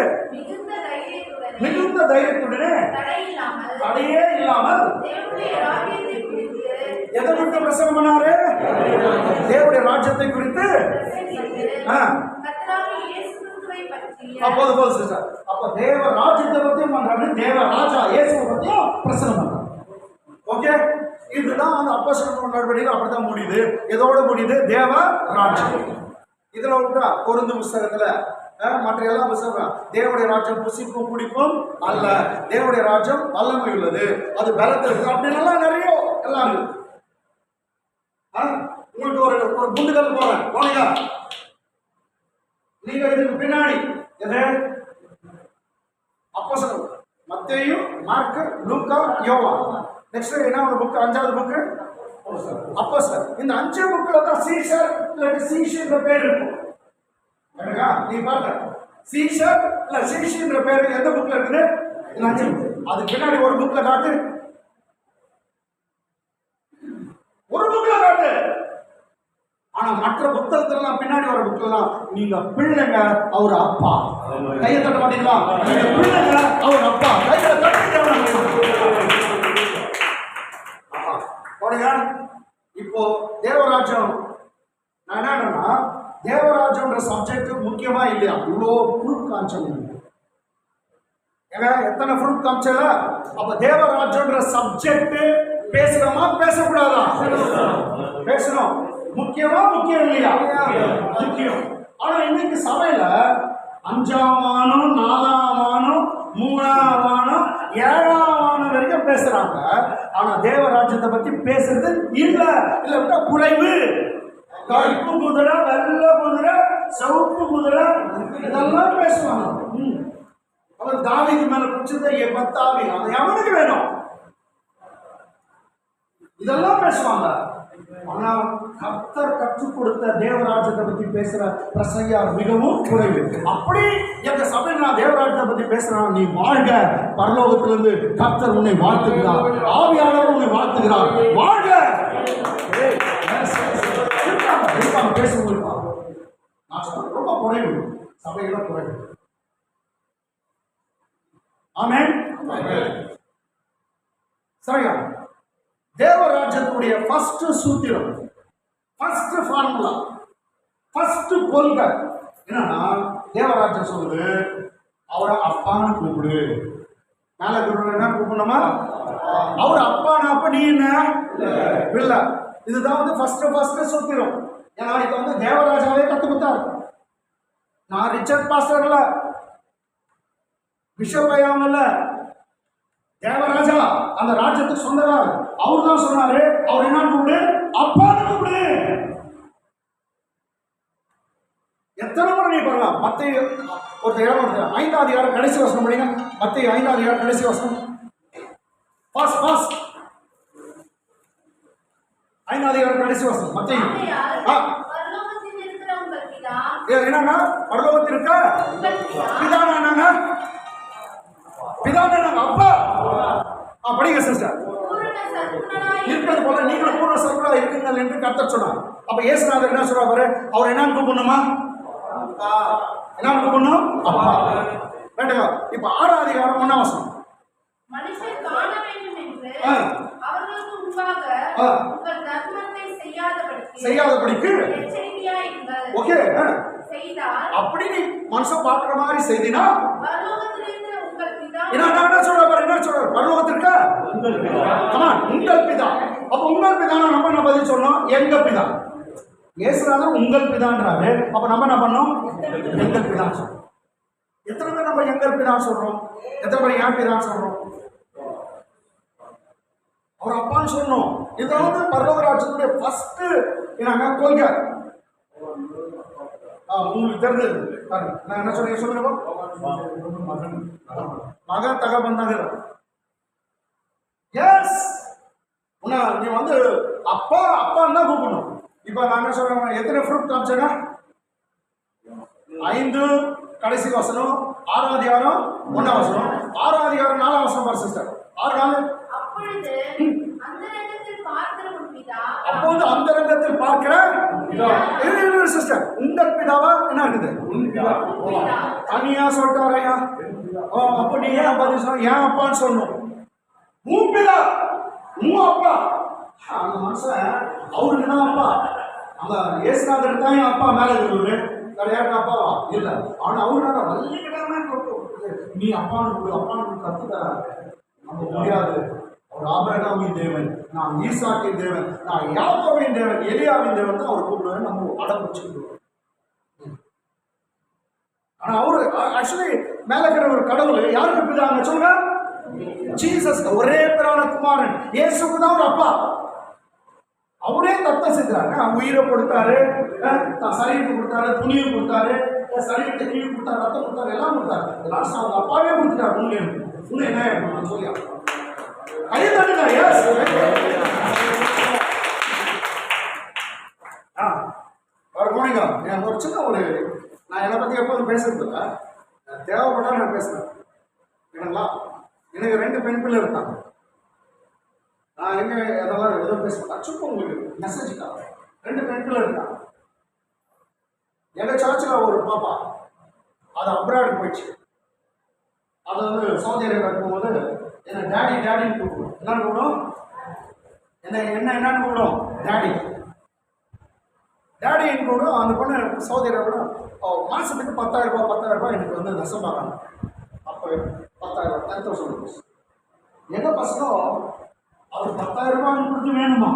மிகுந்த தைரியத்துடனே தடையே இல்லாமல் எதை குறித்து பிரசங்கம் பண்ணாரு? தேவனுடைய ராஜ்யத்தை குறித்து. அப்போது சிஸ்டர், அப்ப தேவ ராஜ்யத்தை பத்தியும் பண்றாரு, தேவ ராஜா இயேசுவை பத்தியும் பிரசங்கம் பண்றாரு. ஓகே, இதுதான் அந்த அப்போஸ்தலர் நடவடிக்கை. அப்படித்தான் முடியுது. எதோட முடியுது? தேவ ராஜ்யம். இதுல விட்டா பொருந்து புஸ்தகத்துல மற்ற எல்லா புஸ்தகம் தேவனுடைய ராஜ்யம் புசிப்பும் குடிப்பும் அல்ல, தேவனுடைய ராஜ்யம் வல்லமை உள்ளது, அது பலத்தில் இருக்கு அப்படின்னு நிறைய எல்லாம் இருக்கு. உங்களுக்கு ஒரு குண்டுகள் போறேன் போனீங்க, நீங்க இதுக்கு பின்னாடி எது? அப்போஸ்தலர் மத்தேயு, மார்க்கு, லூக்கா, யோவான். நெக்ஸ்ட் என்ன ஒரு புக்? 5வது புக்கு அப்போஸ்தலர். இந்த 5 புக்ல தான் சீஷர் இல்ல சீஷன்ற பேர் இருக்கும். நீ பாருங்க, சீஷர் இல்ல சீஷன்ற பேர் எந்த புக்ல இருக்குது? இந்த 5 புக். அதுக்கு பின்னாடி ஒரு புக்ல காட்டு, ஒரு புக்ல காட்டு. ஆனா மற்ற புத்தகத்துல பின்னாடி வர புக்லாம் நீங்க பிள்ளைங்க அவர் அப்பா. கையை தட்ட மாட்டீங்களா? நீங்க பிள்ளைங்க அவர் அப்பா. கையை தட்டுங்க. இப்போ தேவராஜ்யம் நான் என்னன்னா, தேவராஜ்யம்ன்ற சப்ஜெக்ட் முக்கியமா இல்லையா? இவ்வளோ ஃப்ரூட் காமிச்சல் ஏங்க, எத்தனை ஃப்ரூட் காமிச்சல? அப்ப தேவராஜ்யம்ன்ற சப்ஜெக்ட் பேசணுமா பேசக்கூடாதா? பேசணும். முக்கியமா முக்கியம் இல்லையா? முக்கியம். ஆனா இன்னைக்கு சபையில 5ஆம் வானம், 4ஆம் வானம், 3ஆம் வானம், 7ஆம் வானம் வரைக்கும் பேசுறாங்க. ஆனா தேவராஜ்யத்தை பத்தி பேசுறது இல்ல, இல்ல குறைவு. கருப்பு குதிரை, வெள்ளை குதிரை, சிவப்பு குதிரை, இதெல்லாம் பேசுவாங்க. அவர் தாவீது மேல குடிச்சதை எபத்தாவி, அது எவனுக்கு வேணும்? இதெல்லாம் பேசுவாங்க. ஆனா கர்த்தர் கற்றுக் கொடுத்த தேவராஜ்யத்தை பத்தி பேசுற பிரசங்கியார் மிகவும் குறைவு. அப்படி எங்க சபையில் நான் தேவராஜ்யத்தை பத்தி பேசுறேன், நீ வாழ்க, பரலோகத்திலிருந்து கர்த்தர் உன்னை வாழ்த்துகிறார், ஆவியானவர் உன்னை வாழ்த்துகிறார், வாழ்க. பேசுவோம். நான் சொல்றேன் ரொம்ப குறைவு, சபையில குறைவு. ஆமென். சரியா? தேவராஜ்யத்துடைய ஃபர்ஸ்ட் சூத்திரம், ஃபர்ஸ்ட் ஃபார்முலா, ஃபர்ஸ்ட் கொள்கை என்னன்னா, தேவராஜ்யம் சொல்லுது அவரை அப்பான்னு கூப்பிடு. மேல என்ன கூப்பிடணுமா? அவர் அப்பானா, அப்ப நீ என்ன இல்ல. இதுதான் வந்து ஃபர்ஸ்ட் சூத்திரம். ஏன்னா இதை வந்து தேவராஜாவே கத்து கொடுத்தாரு. நான் ரிச்சர்ட் பாஸ்டர் இல்ல, பிஷப் ஐயாவும் இல்ல, தேவராஜா அந்த ராஜ்யத்துக்கு சொந்தக்கார். அவர் தான் சொன்னாரு, அவர் என்ன கூப்பிடு? அப்பான்னு கூப்பிடு. எத்தனை முறை நீ பண்ணலாம்? மத்திய ஒரு இடம் 5ஆம் அதிகாரம் கடைசி வசனம் படிங்க. மத்திய 5ஆம் அதிகாரம் கடைசி வசனம். பாஸ் 5ஆம் அதிகாரம் கடைசி வசனம் மத்திய. என்னன்னா பரலோகத்தில் இருக்க பிதானாங்க, பிதானாங்க அப்பா. படிங்க சிஸ்டர். இருக்கிறது போல நீங்களும் பூர்ண சர்க்குலா இருக்குங்கள் என்று கர்த்தர் சொன்னார். அப்ப இயேசுநாதர் என்ன சொல்றாரு? அவர் என்ன கூப்பிடணுமா? என்ன கூப்பிடணும்? அப்பா. ரைட்டுங்க. இப்ப 6ஆம் அதிகாரம் 1ஆம் வசனம். மனுஷர் காண வேண்டும் என்று அவர்களுக்கு முன்பாக உங்கள் தர்மத்தை செய்யாதபடிக்கு எச்சரிக்கையாயிருங்கள். ஓகே. செய்தால் அப்படி நீ மனுஷன் பார்க்கிற மாதிரி செய்தினா பரலோகத்திலிருந்து உங்கள் பிதா என்ன சொல்றாரு? என்ன சொல்றாரு? பரலோகத்திற்கு உங்கள் பிதா. ஆமா, உங்கள் பிதா. அப்ப உங்கள் பிதானா நம்ம என்ன பதில் சொன்னோம்? எங்க பிதா. இயேசுநாதர் உங்கள் பிதான்றாரு. அப்ப நம்ம என்ன பண்ணோம்? எங்கள் பிதா. எத்தனை பேர் நம்ம எங்கள் பிதா சொல்றோம்? எத்தனை பேர் என் பிதா சொல்றோம்? அவர் அப்பான்னு சொன்னோம். இதாவது பரலோக ராஜ்யத்துடைய ஃபர்ஸ்ட் என்னங்க கொள்கை. உங்களுக்கு தெரிஞ்சது நான் என்ன சொல்றேன் சொல்லுங்க. மகன் தகப்பன் தாங்க. எஸ், நீ வந்து அப்பா அப்பான்னு தான் கூப்பிடணும். இப்ப நான் என்ன சொல்றேன்? எத்தனை ஃப்ரூட் காமிச்சேன்னா 5 கடைசி வசனம், 6ஆம் அதிகாரம் 1ஆம் வசனம், 6ஆம் அதிகாரம் 4ஆம் வசனம் பாரு சிஸ்டர். 6 அப்போது அந்த ரங்கத்தில் பார்க்கிற சிஸ்டர் உங்கள் பிதாவா என்ன இருக்குது? தனியா சொல்லிட்டாரையா? அப்ப நீ ஏன் பதில் சொன்ன? ஏன் அப்பான்னு சொல்லணும்? உன் பிதா, உன் அப்பா. அந்த மனுஷன் அவருக்கு தான் அப்பா. அந்த இயேசுநாதர் தான் என் அப்பா. மேல இருக்கிறவரு வேற யாருக்கு அப்பாவா? இல்ல. ஆனா அவரு வள்ளிக்கிட்டாமே நீ அப்பான்னு அப்பான்னு கத்துக்கிறாரு. நம்ம முடியாது. அவர் ஆபிரகாமின் தேவன், நான் ஈசாக்கின் தேவன், நான் யாக்கோபின் தேவன், எலியாவின் தேவன் தான் அவர் கூப்பிடுவேன். நம்ம அடம்பிடிச்சுக்கிடுவோம். ஆனா அவரு ஆக்சுவலி மேல இருக்கிற ஒரு கடவுள் யாருக்கு பிதாங்க சொல்லுங்க? ஜீசஸ், ஒரே பிரான குமாரன் இயேசுக்கு தான் ஒரு அப்பா. அவரே தத்தம் செஞ்சாரு. உயிரை கொடுத்தாரு, சரீரத்தை கொடுத்தாரு, துணியை கொடுத்தாரு, சரீரத்தை கீழே கொடுத்தாரு, ரத்தம் கொடுத்தாரு, எல்லாம் கொடுத்தாரு. லாஸ்ட் அவங்க அப்பாவே கொடுத்துட்டாரு. உண்மை என்ன சொல்லியா? அதே தண்ணிங்க. எஸ், ஒரு சின்ன நான் என்னை பத்தி எப்போதும் பேசுறது இல்லை, தேவைப்பட்டா நான் பேசுறேன். என்னங்களா, எனக்கு 2 பெண் பிள்ளை இருக்காங்க. நான் எங்க அதெல்லாம் எதுவும் பேசுறேன், சும்மா உங்களுக்கு மெசேஜுக்காக. 2 பெண் பிள்ளை இருக்காங்க. எங்க சர்ச்சில் ஒரு பாப்பா அது அப்ராடு போயிடுச்சு. அது வந்து சவுதி அரேபியா இருக்கும்போது என்ன டேடின்னு கூப்பிடும். என்னன்னு கூப்பிடும்? என்னன்னு கூப்பிடும்? டேடின்னு கூப்பிடும். அந்த பொண்ணு சவுதி அரேபியா மாசத்துக்கு 10,000 ரூபாய் எனக்கு வந்து நஷ்டம் பார்க்கறாங்க. அப்போ 10,000 10,000 rupees. எங்க பசங்க அது 10,000 ரூபாய் கொடுத்து வேணுமா?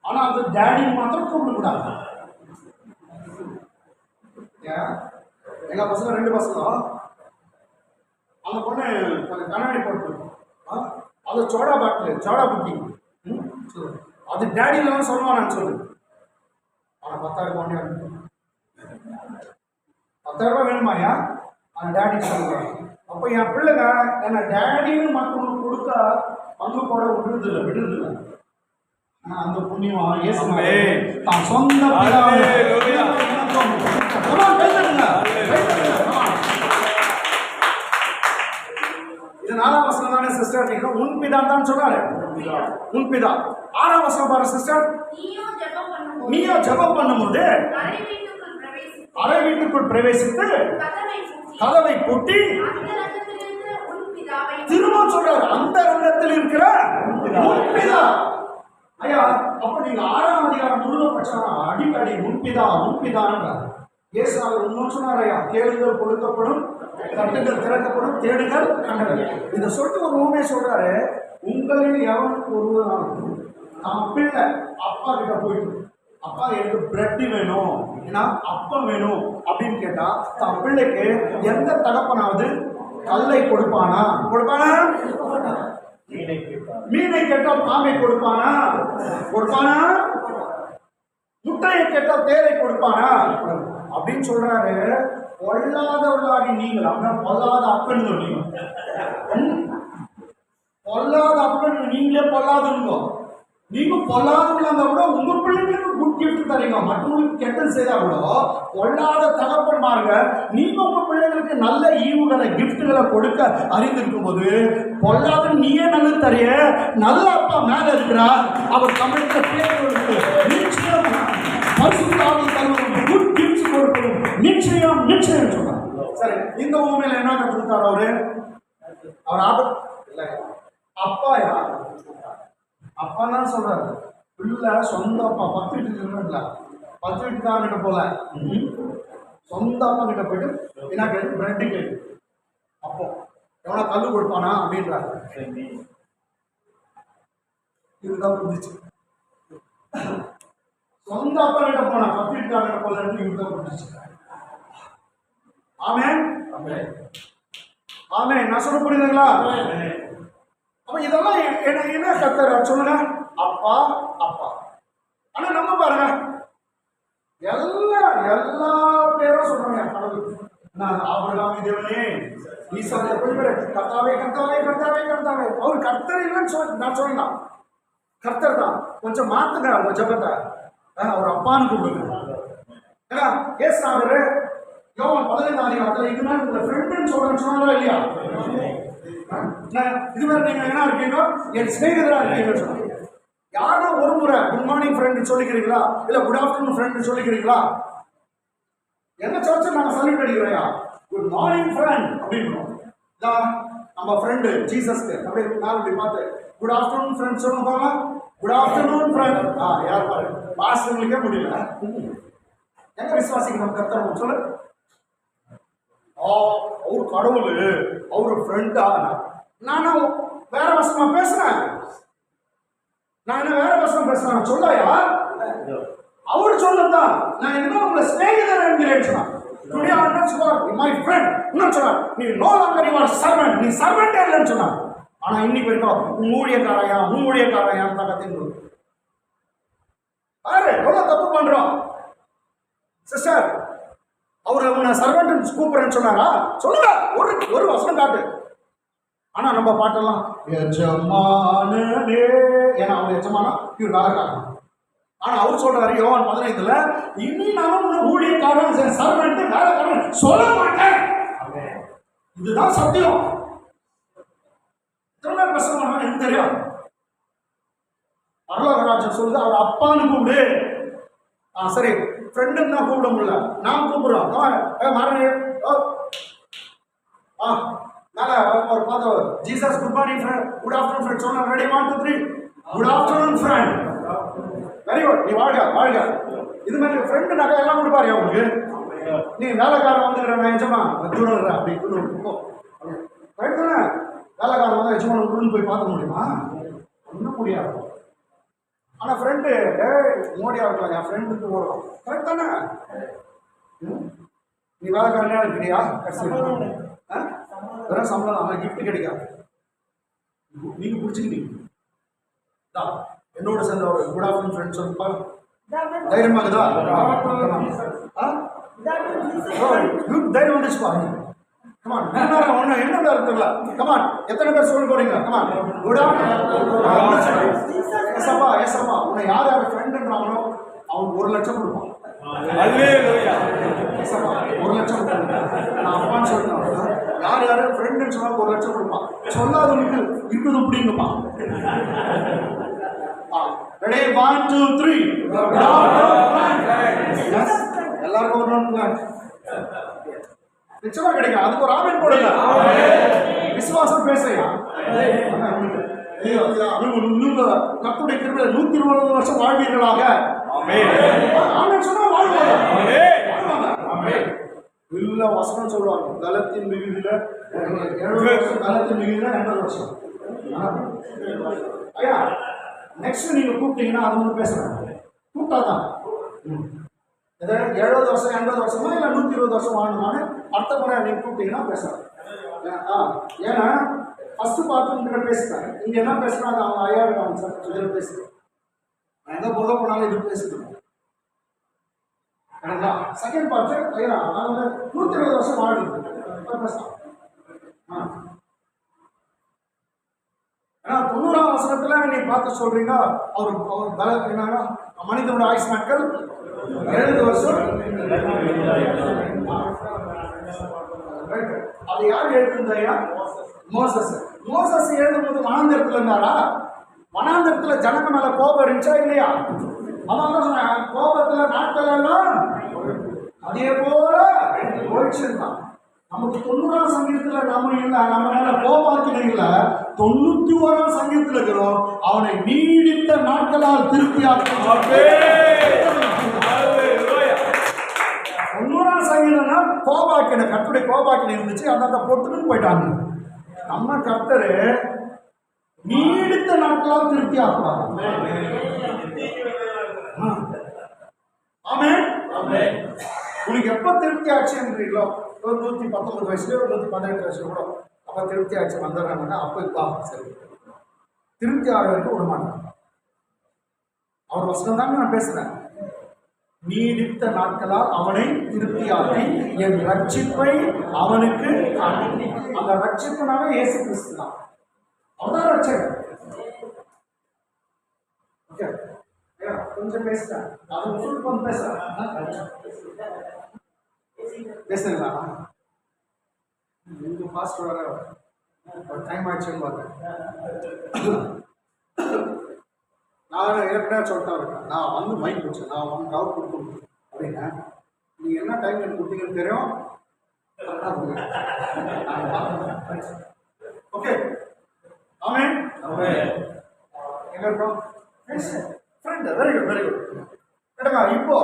ஆனா அது டேடின்னு மாத்திரம் கூப்பிடக்கூடாது. எங்க பசங்க 2 பசங்க. அந்த பொண்ணு கண்ணாடி போட்டு அது சோடா பாட்டில் சோடா புக்கிங் அது டேடியில சொல்லுவான். நான் சொல்லு ஆனால் 10,000 ரூபாய் 10,000 ரூபாய் வேணுமாயா? அந்த டேடி சொல்லுவேன். அப்போ என் பிள்ளைங்க என்ன டேடின்னு மற்றவங்களுக்கு கொடுக்க பங்கு போட விடுறதில்லை. அந்த புண்ணியம் இயேசு தான் சொந்த இது 4ஆம் வசனம் தானே சிஸ்டர்? நீங்க உன் பிதா தான் சொன்னாரு. உன் பிதா. 6ஆம் வசனம் பாரு சிஸ்டர். நீயோ ஜெபம் பண்ணும்போது அறை வீட்டுக்குள் பிரவேசித்து கதவை பூட்டி திரும்ப சொல்றாரு அந்த ரங்கத்தில் இருக்கிற உன் பிதா. ஐயா, அப்ப நீங்க 6ஆம் அதிகாரம் முழுக்க படிச்சா அடிக்கடி உன்பிதான்றார். இயேசு அவர் இன்னும் சொன்னார், ஐயா, கேளுங்கள் கொடுக்கப்படும், தட்டுங்கள் திறக்கப்படும், தேடுங்கள் கண்டங்கள். இதை சொல்லிட்டு ஒரு உண்மையை சொல்றாரு. உங்களில் எவனுக்கு ஒருவராலும் நம்ம பிள்ளை அப்பா கிட்ட போயிட்டு, அப்பா எனக்கு பிரெட் வேணும், ஏன்னா அப்பம் வேணும் அப்படின்னு கேட்டா தன் பிள்ளைக்கு எந்த தகப்பனாவது கல்லை கொடுப்பானா? மீனை கேட்டால் பாம்பை கொடுப்பானா? முட்டையை கேட்டால் தேரை கொடுப்பானா? அப்படின்னு சொல்றாரு. பொல்லாதவர்களாகி நீங்கள், அப்படின்னா பொல்லாத அப்பன் நீங்க, பொல்லாத அப்பன் நீங்களே பொல்லாதுங்க. நீங்க பொல்லாதவங்களா கூட உங்க பிள்ளைங்களுக்கு குட் கிஃப்ட் தரீங்க. மற்றவங்களுக்கு கெட்டது செய்தா கூட பொல்லாத தகப்பன்மாருங்க நீங்க உங்க பிள்ளைங்களுக்கு நல்ல ஈவுகளை கிஃப்ட்களை கொடுக்க அறிந்திருக்கும் போது பொல்லாத நீயே நல்லது தரைய நல்ல அப்பா மேல இருக்கிறார். அவர் தமிழ்ல பேருக்கு நிச்சயம் பரிசுத்தாவி தருவதும் குட் கிஃப்ட்ஸ் கொடுப்பதும் நிச்சயம் சொன்னார். சரி, இந்த ஊமையில என்ன கற்றுத்தார் அவரு? அவர் ஆபத்து அப்பாயா? அப்பா தான் சொல்றாரு. பிள்ளை சொந்த அப்பா 10 வீட்டுக்கு 10 வீட்டுக்காரங்கிட்ட போல சொந்த அப்பா கிட்ட போயிட்டு என்ன கேட்டு பிரெட் கேட்டு அப்போ எவனா கல்லு கொடுப்பானா அப்படின்றாரு. இதுதான் புரிஞ்சிச்சு. சொந்த அப்பா கிட்ட போனா 10 வீட்டுக்காரங்கிட்ட போல இதுதான் புரிஞ்சிச்சு. ஆமென். நான் சொல்ல புரியுதுங்களா? அப்ப இதெல்லாம் என்ன கத்தர் சொல்லுங்க? அப்பா. ஆனா நம்ம பாருங்க எல்லா பேரும் சொல்றாங்க கடவுள். நான் ஆபிரகாம் தேவனே, ஈசாக்கு எப்படி பேரு? கர்த்தாவே. அவர் கர்த்தர் இல்லைன்னு சொல்லி நான் சொல்லலாம். கர்த்தர் தான். கொஞ்சம் மாத்துங்க அவங்க ஜபத்தை. அவர் அப்பான்னு கூப்பிடுங்க. ஏன்னா ஏசாரு யோவான் 15ஆம் அதிகாரத்துல இது மாதிரி உங்களை ஃப்ரெண்டுன்னு சொன்னாரா இல்லையா? இது மாதிரி நீங்க என்ன இருக்கீங்க? என் சிநேகிதரா இருக்கீங்க சொன்னாங்க. யாரும் ஒரு முறை குட் மார்னிங் ஃப்ரெண்ட் சொல்லிக்கிறீங்களா? இல்ல குட் ஆஃப்டர்நூன் ஃப்ரெண்ட் சொல்லிக்கிறீங்களா? என்ன சர்ச்சை நாங்க சல்யூட் அடிக்கிறோம். குட் மார்னிங் ஃப்ரெண்ட் அப்படின்னு நம்ம ஃப்ரெண்டு ஜீசஸ்க்கு அப்படியே நான் அப்படி பார்த்து குட் ஆஃப்டர்நூன் ஃப்ரெண்ட் சொல்லுங்க பாருங்க. Good afternoon friend. யார் பாரு பாஸ்டர்களுக்கே முடியல. எங்க விசுவாசிக்கணும் கர்த்தர் சொல்லு. அவர் கடவுள், அவரு ஃப்ரெண்டா? நானும் வேற வசமா பேசுறேன். நான் என்ன வேற வசனம் பேசுறேன் சொல்லாயா? அவரு சொல்லதான் நான் என்ன உங்களை ஸ்நேகிதர் என்கிறேன் சொன்னா. Today I am not my friend. இன்னும் சொன்னா நீ no longer you are servant. நீ servant இல்லைன்னு சொன்னா. ஆனா இன்னைக்கு வரைக்கும் ஊழியக்காரையா தகத்தின் பாரு எவ்வளவு தப்பு பண்றோம். சிஸ்டர், அவரு உன்னை சர்வெண்ட் கூப்பிடுறேன்னு சொன்னாரா? சொல்லுங்க, ஒரு வசனம் காட்டு. ஆனா நம்ம பாட்டெல்லாம் எஜமானே, ஏன்னா அவர் எஜமானா இவர் வேலைக்காரன். ஆனா அவர் சொல்றாரு யோவான் 15ல இனி நான் ஊழியக்காரன் சர்வெண்ட் வேலைக்காரன் சொல்ல மாட்டேன். இதுதான் சத்தியம். எனக்கு தெரியும். பரலோகராஜன் சொல்லுது அவர் அப்பான்னு கூப்பிடு. சரி, ஃப்ரெண்டுன்னு தான் கூப்பிட முடியல, நான் கூப்பிடுறோம். மேல ஒரு பார்த்தோம் Jesus good morning friend, good afternoon friend சொன்னா ready 1 2 3 good afternoon friend. Very good, நீ வாழ்க. இது மாதிரி ஃப்ரெண்டு நகை எல்லாம் கொடுப்பாரு உங்களுக்கு. நீ வேலைக்காரன் வந்துக்கிற நான் எஜமா தூரம் அப்படி ரைட் தானே? வேலைக்காரன் வந்து எஜமான உருன்னு போய் பார்க்க முடியுமா? ஒன்றும் முடியாது. ஆனால் ஃப்ரெண்டு மோடியா இருக்கலாம், என் ஃப்ரெண்டுக்கு ஓடலாம். கரெக்ட் தானே? நீ வேலைக்காரனே இருக்கிறியா? வெறும் சம்பளம் அவன் கிஃப்ட் கிடைக்காது. நீங்கள் பிடிச்சிக்கிட்டீங்க. என்னோட சேர்ந்த ஒரு குட் ஆஃப்டர்நூன் ஃப்ரெண்ட் சொல்லுப்பா, தைரியமாகுதா? தைரியம் வந்துச்சுப்பா. கமான், ஒண்ணு என்ன இருக்குல்ல? கமான், எத்தனை பேர் சொல்ல போறீங்க? கமான், குடா எஸ்அப்பா, எஸ்அப்பா. உன்னை யார் யார் ஃப்ரெண்டுன்றாங்களோ அவனுக்கு 1 லட்சம் கொடுப்பான். எஸ்அப்பா, 1 லட்சம் கொடுப்பான். நான் அப்பான்னு சொல்லிட்டேன். யார் யாரு ஃப்ரெண்டுன்னு சொன்னா 1 லட்சம் கொடுப்பான். சொல்லாதவனுக்கு இருக்குது அப்படிங்கப்பா. ரெடி, 1 2 3. எல்லாருக்கும் ஒரு பிளான் நிச்சயமா கிடைக்கும். அதுக்கு ஒரு ஆமென் போடுங்க. விசுவாசம் பேசுறியா? கர்த்தருடைய கிருபையில 120 வருஷம் வாழ்வீர்களாக. ஆமென் சொன்னா வாழ்வாங்க. இல்ல வசனம் சொல்லுவாங்க, கலத்தின் மிகுதியில 70 வருஷம், கலத்தின் மிகுதியில 80 வருஷம். ஐயா நெக்ஸ்ட் நீங்க கூப்பிட்டீங்கன்னா அது வந்து பேசுறேன். கூப்பிட்டாதான் 70 வருஷம் 80 வருஷமா இல்லை 120 வருஷம் வாழணுமான்னு அடுத்த முறை நீங்க கூப்பிட்டீங்கன்னா பேசுறேன். ஏன்னா ஃபர்ஸ்ட் பார்த்து உங்ககிட்ட பேசுறேன். நீங்க என்ன பேசுறோம் அது அவங்க ஐயா இருக்காங்க சார், இதில் பேசுறேன். நான் எங்க போத போனாலும் இது பேசுறேன். செகண்ட் பார்த்து ஐயா நான் வந்து 120 வருஷம் வாழுது பேசலாம். ஏன்னா 90ஆம் வசனத்துல நீ பார்த்து சொல்றீங்க அவர் பல என்னன்னா மனிதனோட ஆயுஷ் நாட்கள் 70 வருஷம். அது யார் எழுதுந்தாயா? மோசஸ். மோசஸ் எழுதும்போது வனாந்தரத்துல இருந்தாரா? வனாந்தரத்துல ஜனங்க மேல கோபம் இருந்துச்சா இல்லையா? அவன் தான் சொன்னான், கோபத்துல நாட்கள் எல்லாம் அதே போல போயிடுச்சுருந்தான். நமக்கு 90ஆம் சங்கீதத்துல நம்ம இல்லை, நம்ம மேல கோபாக்கின இல்லை, 91ஆம் சங்கீதத்துல இருக்கிறோம். அவனை நீடித்த நாட்களால் திருப்தியாக்கும். 90ஆம் சங்கீதம்னா கோபாக்கின, கர்த்தருடைய கோபாக்கின இருந்துச்சு, அந்த பொட்டுன்னு போயிட்டாங்க. நம்ம கர்த்தர் நீடித்த நாட்களால் திருப்தி ஆக்குவாங்க. ஆமென். உனக்கு எப்ப திருப்தி ஆச்சுன்றீங்களோ, ஒரு 119 வயசுல ஒரு 118 வயசுல கூட அப்ப திருப்தி ஆச்சு வந்துடுறாங்கன்னா அப்ப சரி, திருப்தி ஆகிறதுக்கு விட மாட்டேன். அவர் வசனம் தாங்க நான் பேசுறேன். நீடித்த நாட்களால் அவனை திருப்தியாக்கி என் ரட்சிப்பை அவனுக்கு காட்டி. அந்த ரட்சிப்புனாவே இயேசு கிறிஸ்து தான். அவதான் ரட்சகர். ஓகே, கொஞ்சம் பேசுறேன். அது ஃபுல் பண்ண பேசுறேன். பேசுறீங்களா? உங்க பாஸ்டர் வர டைம் ஆயிடுச்சுன்னு பார்த்தேன். நான் ஏற்கனவே சொல்லிட்டா இருக்கேன், நான் வந்து மைக் வச்சேன், நான் 1 ஹவர் கொடுக்கணும் அப்படின்னா நீங்க என்ன டைம் எனக்கு கொடுத்தீங்கன்னு தெரியும். ஓகே, ஆமென். எங்க இருக்கோம்? Friend, very good, very good. கேட்டுங்க, இப்போ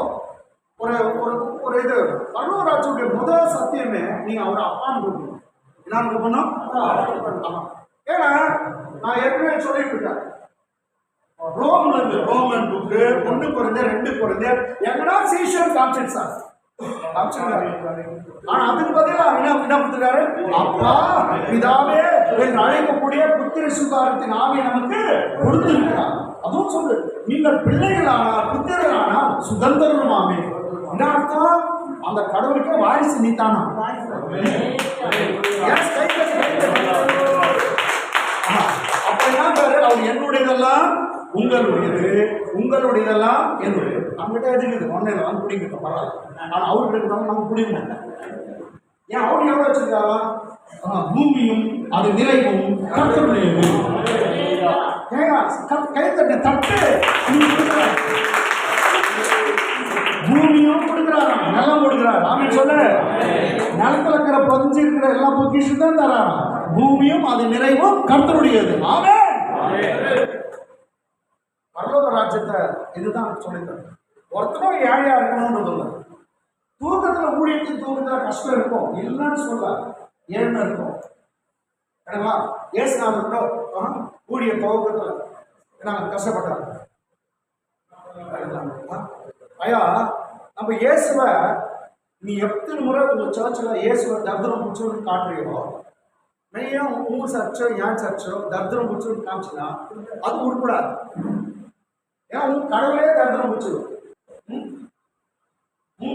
ஒரு ஒரு ஒரு இது பரலோகராஜ்யத்துடைய முதல் சத்தியமே நீங்க அவரை அப்பான்னு கூப்பிடணும். என்ன கூப்பிடணும்? ஆமா. ஏன்னா நான் ஏற்கனவே சொல்லிட்டு இருக்கேன், ரோமன் புக்கு 1 Corinthians 2 Corinthians எங்கடா சீஷன் கான்செப்ட் சார் ஆனா அதுக்கு பதிலா என்ன கொடுத்துருக்காரு? அப்பா பிதாவே என்று அழைக்கக்கூடிய புத்திர சுகாரத்தின் ஆவி நமக்கு கொடுத்திருக்கிறார். அதுவும் சொல்லு, நீங்கள் பிள்ளைகளானால் புத்திரர்களானால் சுதந்திரமாமே. என்ன அர்த்தம்? அந்த கடவுளுக்கு வாரிசு நீத்தானா? அப்ப என்ன பாரு, அவர் என்னுடையதெல்லாம் உங்களுடையது, உங்களுடையதெல்லாம் என்னுடையது. நம்மகிட்ட எதுக்குது? ஒன்னே வந்து பிடிக்கிட்ட பரவாயில்ல. ஆனா அவர்கிட்ட இருந்தாலும் நம்ம பிடிக்க மாட்டோம். ஏன் அவர் எவ்வளவு வச்சிருக்காரா? பூமியும் அது நிறைவும் கர்த்தருடையது. கைத்தட்ட தட்டு பூமியும் கொடுக்கிறாரா, நிலம் கொடுக்கிறார். ஆமென் சொல்லு. நிலத்துல இருக்கிற பதிஞ்சு இருக்கிற எல்லா பொக்கிஷம் தான் தராரா. பூமியும் அது நிறைவும் கர்த்தருடையது. ஆமென். பரலோக ராஜ்யத்தை இதுதான் சொல்லித்தரேன். ஒருத்தரும் ஏழையா இருக்கணும்ன்றது இல்லை. தூக்கத்துல ஊழியத்தின் தூக்கத்துல கஷ்டம் இருக்கும், இல்லைன்னு சொல்ல, ஏழ்மை இருக்கும். ஏன்னா ஏசுநாதர் ஊழிய துவக்கத்துல நாங்கள் கஷ்டப்பட்டாங்க. ஐயா, நம்ம இயேசுவை நீ எத்தனை முறை உங்க சர்ச்சில் இயேசுவை தர்தனம் பிடிச்சோன்னு காட்டுறீங்களோ, மெய்யா உங்க சர்ச்சோ என் சர்ச்சோ தர்தனம் பிடிச்சோன்னு காமிச்சுன்னா அது உருப்படாது. ஏன்னா உங்க கடவுளே தர்தனம் பிடிச்சிடும்.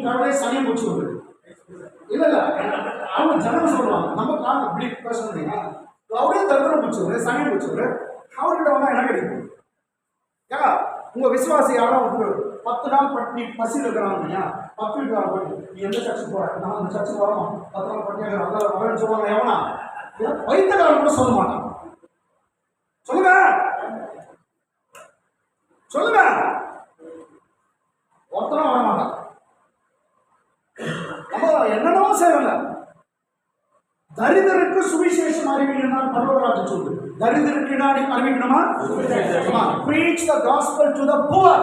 கடவுளே சனியை பிடிச்சி விடு. இல்ல இல்ல, அவங்க ஜனம் சொல்லுவாங்க, நம்ம காலம் இப்படி பேச முடியுமா? அவரே தரித்திரம் பிடிச்சவரு, சனியை பிடிச்சவரு, அவர்கிட்ட வந்தா என்ன கிடைக்கும்? ஏன்னா உங்க விசுவாசி யாரும் 10 நாள் பட்டி பசியில் இருக்கிறாங்க, 10 வீட்டு பட்டி, நீ எந்த சர்ச்சுக்கு போற? நான் அந்த சர்ச்சுக்கு வரமா? 10 நாள் பட்டியாக வரேன்னு சொல்லுவாங்க. எவனா வைத்தகாரன் கூட சொல்ல மாட்டான். சொல்லுங்க சொல்லுங்க, ஒருத்தரும் வர மாட்டான். நம்ம என்னென்னவோ செய்யல. தரிதருக்கு சுவிசேஷம் அறிவிக்கணும் பரலோகராஜ்யம் சொல்லுது. தரிதருக்கு நான் அறிவிக்கணுமா? preach the gospel to the poor.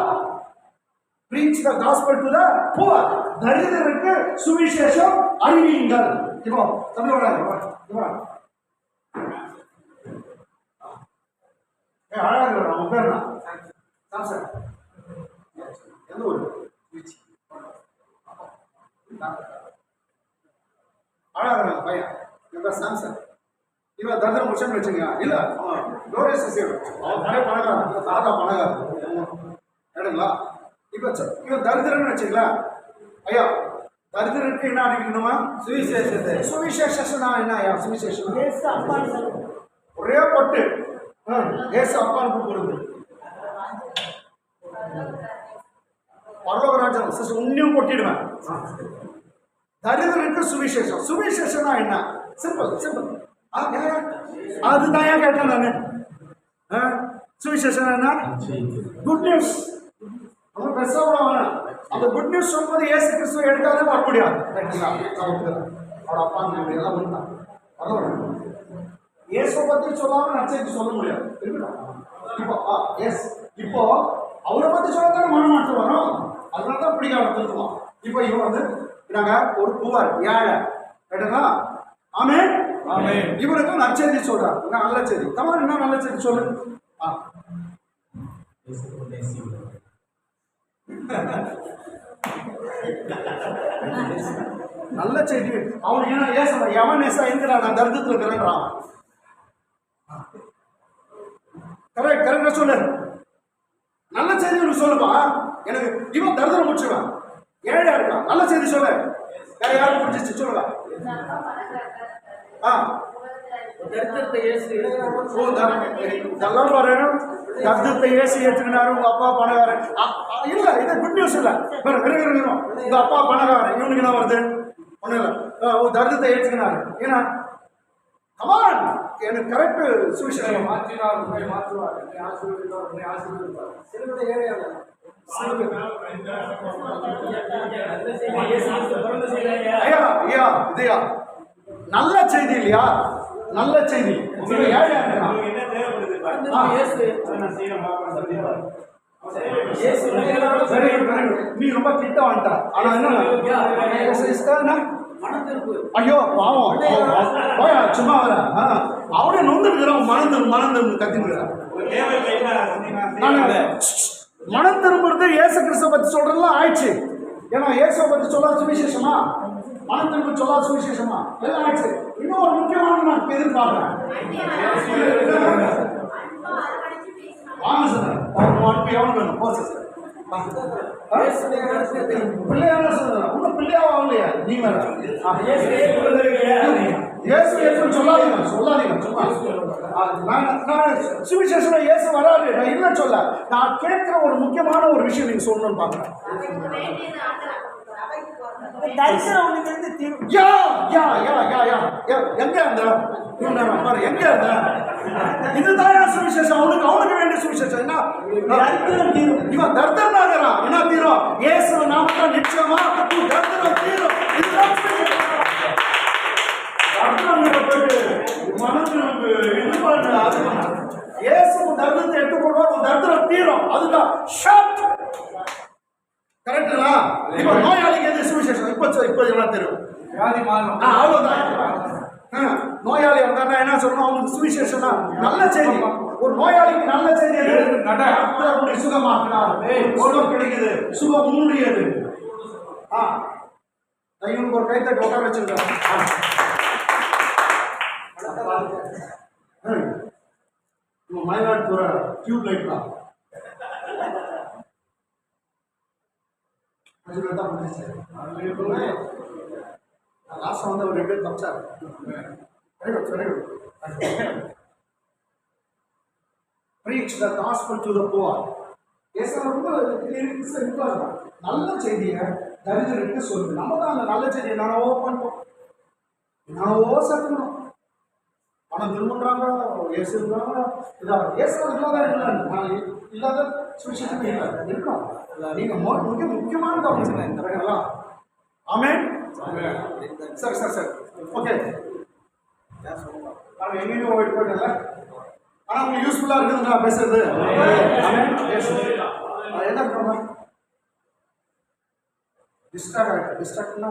preach the gospel to the poor. தரிதருக்கு சுவிசேஷம் அறிவியுங்கள். இப்போ தமிழோட அழகாக நம்ம பேர் தான் சார். எந்த ஊர்? அழகாக பையன் சாம்சன். இவன் தரித்திரம் முடிச்சுன்னு வச்சுங்க. இல்ல டோரேஸ் அவன் நிறைய பணக்காரன், தாத்தா பணக்காரன் ஏடுங்களா. இப்ப இவன் தரித்திரம்னு வச்சுங்களா. ஐயா தரித்திரருக்கு என்ன அறிவிக்கணுமா? சுவிசேஷத்தை. சுவிசேஷம் என்ன ஐயா? சுவிசேஷம் ஒரே பொட்டு ஏசு அப்பாவுக்கு கொடுக்குது. பரலோகராஜன் உன்னையும் கொட்டிடுவேன். தரிதருக்கு சுவிசேஷம். சுவிசேஷம்னா என்ன? Simple simple. அதுதான் ஏன் கேட்டேன் நானு. சுவிசேஷம் என்ன? Good news. நம்ம பெருசா கூட வேணாம். அந்த குட் நியூஸ் சொல்லும்போது ஏசு கிறிஸ்துவ எடுக்காத வர முடியாது. அவட அப்பா எல்லாம் பண்ணான். இயேசுவை பத்தி சொல்லாம நச்சரித்து சொல்ல முடியாது. இப்போ எஸ், இப்போ அவரை பத்தி சொல்லாத மனமாற்றம் வரும். அதனாலதான் பிடிக்காம திருத்துவோம். இப்போ இவன் வந்து நாங்க ஒரு புவர் ஏழை கேட்டா ஆமே ஆமே, இவனுக்கு நற்செய்தி சொல்றாரு. நல்ல செய்தி தமிழ் என்ன நல்ல செய்தி சொல்லு. நல்ல செய்தி அவனுக்கு என்ன ஏச எவன் ஏசா என்கிறான், நான் தரித்திரத்தில் இருக்கிறேன்றான். கரெக்ட் கரெக்டா சொல்லு. நல்ல செய்தி உனக்கு சொல்லுப்பா. எனக்கு இவன் தரித்திரம் முடிச்சுவான், ஏழையா இருக்கான். நல்ல செய்தி சொல்லு. வேற யாரும் புரிஞ்சிச்சு சொல்லுங்க. தரித்திரத்தை ஏசி ஏற்றுக்கினாரு. உங்க அப்பா பணக்காரன் இல்ல, இது குட் நியூஸ் இல்ல. உங்க அப்பா பணக்காரன், இவனுக்கு என்ன வருது? ஒண்ணு இல்ல, தரித்திரத்தை ஏற்றுக்கினாரு. ஏன்னா கமான் எனக்கு கரெக்ட் சுவிசேஷம் மாற்றினார் மாற்றுவார். ஐயா ஐயா இதையா நல்ல செய்தி இல்லையா? நல்ல செய்தி. நீ ரொம்ப கிட்ட வந்துட்ட. ஆனா என்ன ஐயோ பாவம் சும்மா வர அவனே நொந்துக்கிறான். மனம் கத்தினுக்கிறான். மனம் திரும்புறது இயேசு கிறிஸ்துவ பத்தி சொல்றதுலாம் ஆயிடுச்சு. ஏன்னா இயேசுவை பத்தி சொல்லாத சுவிசேஷமா, மனம் திரும்ப சொல்லாத சுவிசேஷமா எல்லாம் ஆயிடுச்சு. இன்னும் ஒரு முக்கியமான நான் எதிர்பார்க்கிறேன். வாங்க சார், எவனுக்கு வேணும் போச்சு சார். பிள்ளையா சொல்றேன், உங்க பிள்ளையாவா இல்லையா? நீ வேற சொல்லாதீங்க சும்மா. சுவிசேஷம் இயேசு வராது நான் இல்ல சொல்ல. நான் கேட்கிற ஒரு முக்கியமான ஒரு விஷயம் நீங்க சொல்லணும்னு பாக்குறேன். இதுதான் சுவிசேஷம். அவனுக்கு வேண்டிய சுவிசேஷம் என்ன? இவன் தர்தனாகிறான். என்ன தீரும்? இயேசு நாம நிச்சயமா தர்தனம் தீரும். இதுதான் இயேசு தர்தத்தை எடுத்து போடுவார். தர்தனம் தீரும். அதுதான் கரெக்டுங்களா? இப்ப நோயாளிக்கு எது சுவிசேஷம்? இப்ப எல்லாம் தெரியும். நோயாளி இருந்தா என்ன சொல்லணும்? அவனுக்கு சுவிசேஷம் தான் நல்ல செய்தி. ஒரு நோயாளிக்கு நல்ல செய்தி எது? சுகமாக்கினார், சுகம் கிடைக்குது, சுகம் மூடியது. இவனுக்கு ஒரு கைத்தட்டு உட்கார வச்சிருக்கான். மயிலாடுதுறை டியூப் லைட்லாம் கொஞ்சம் பேர் தான் முடிஞ்சிச்சு. லாஸ்ட் வந்து ஒரு 2 பேர் தப்பிச்சாரு. Very good, very good. Preach the gospel to the poor. ரொம்ப சிம்பிளா இருக்கும். நல்ல செய்தியை தரித்திரருக்கு சொல்லுங்க. நம்ம தான் அந்த நல்ல செய்தியை நானோ பண்ணுவோம், நானோ சேர்க்கணும். பணம் திரும்புறாங்க, ஏசு இருக்கிறாங்க, ஏசு இல்லாத இல்லாத சுவிசேஷம் இருக்கணும். நீங்க மிக முக்கியமான கவனிச்சுங்களா? ஆமென். சரி சரி சரி, ஓகே. நாங்கள் எங்கேயும் வெயிட் பண்ணல, ஆனால் உங்களுக்கு யூஸ்ஃபுல்லாக இருக்குதுங்களா பேசுறது? ஆமென். என்ன பண்ணுறோம்? டிஸ்ட்ராக்ட்னா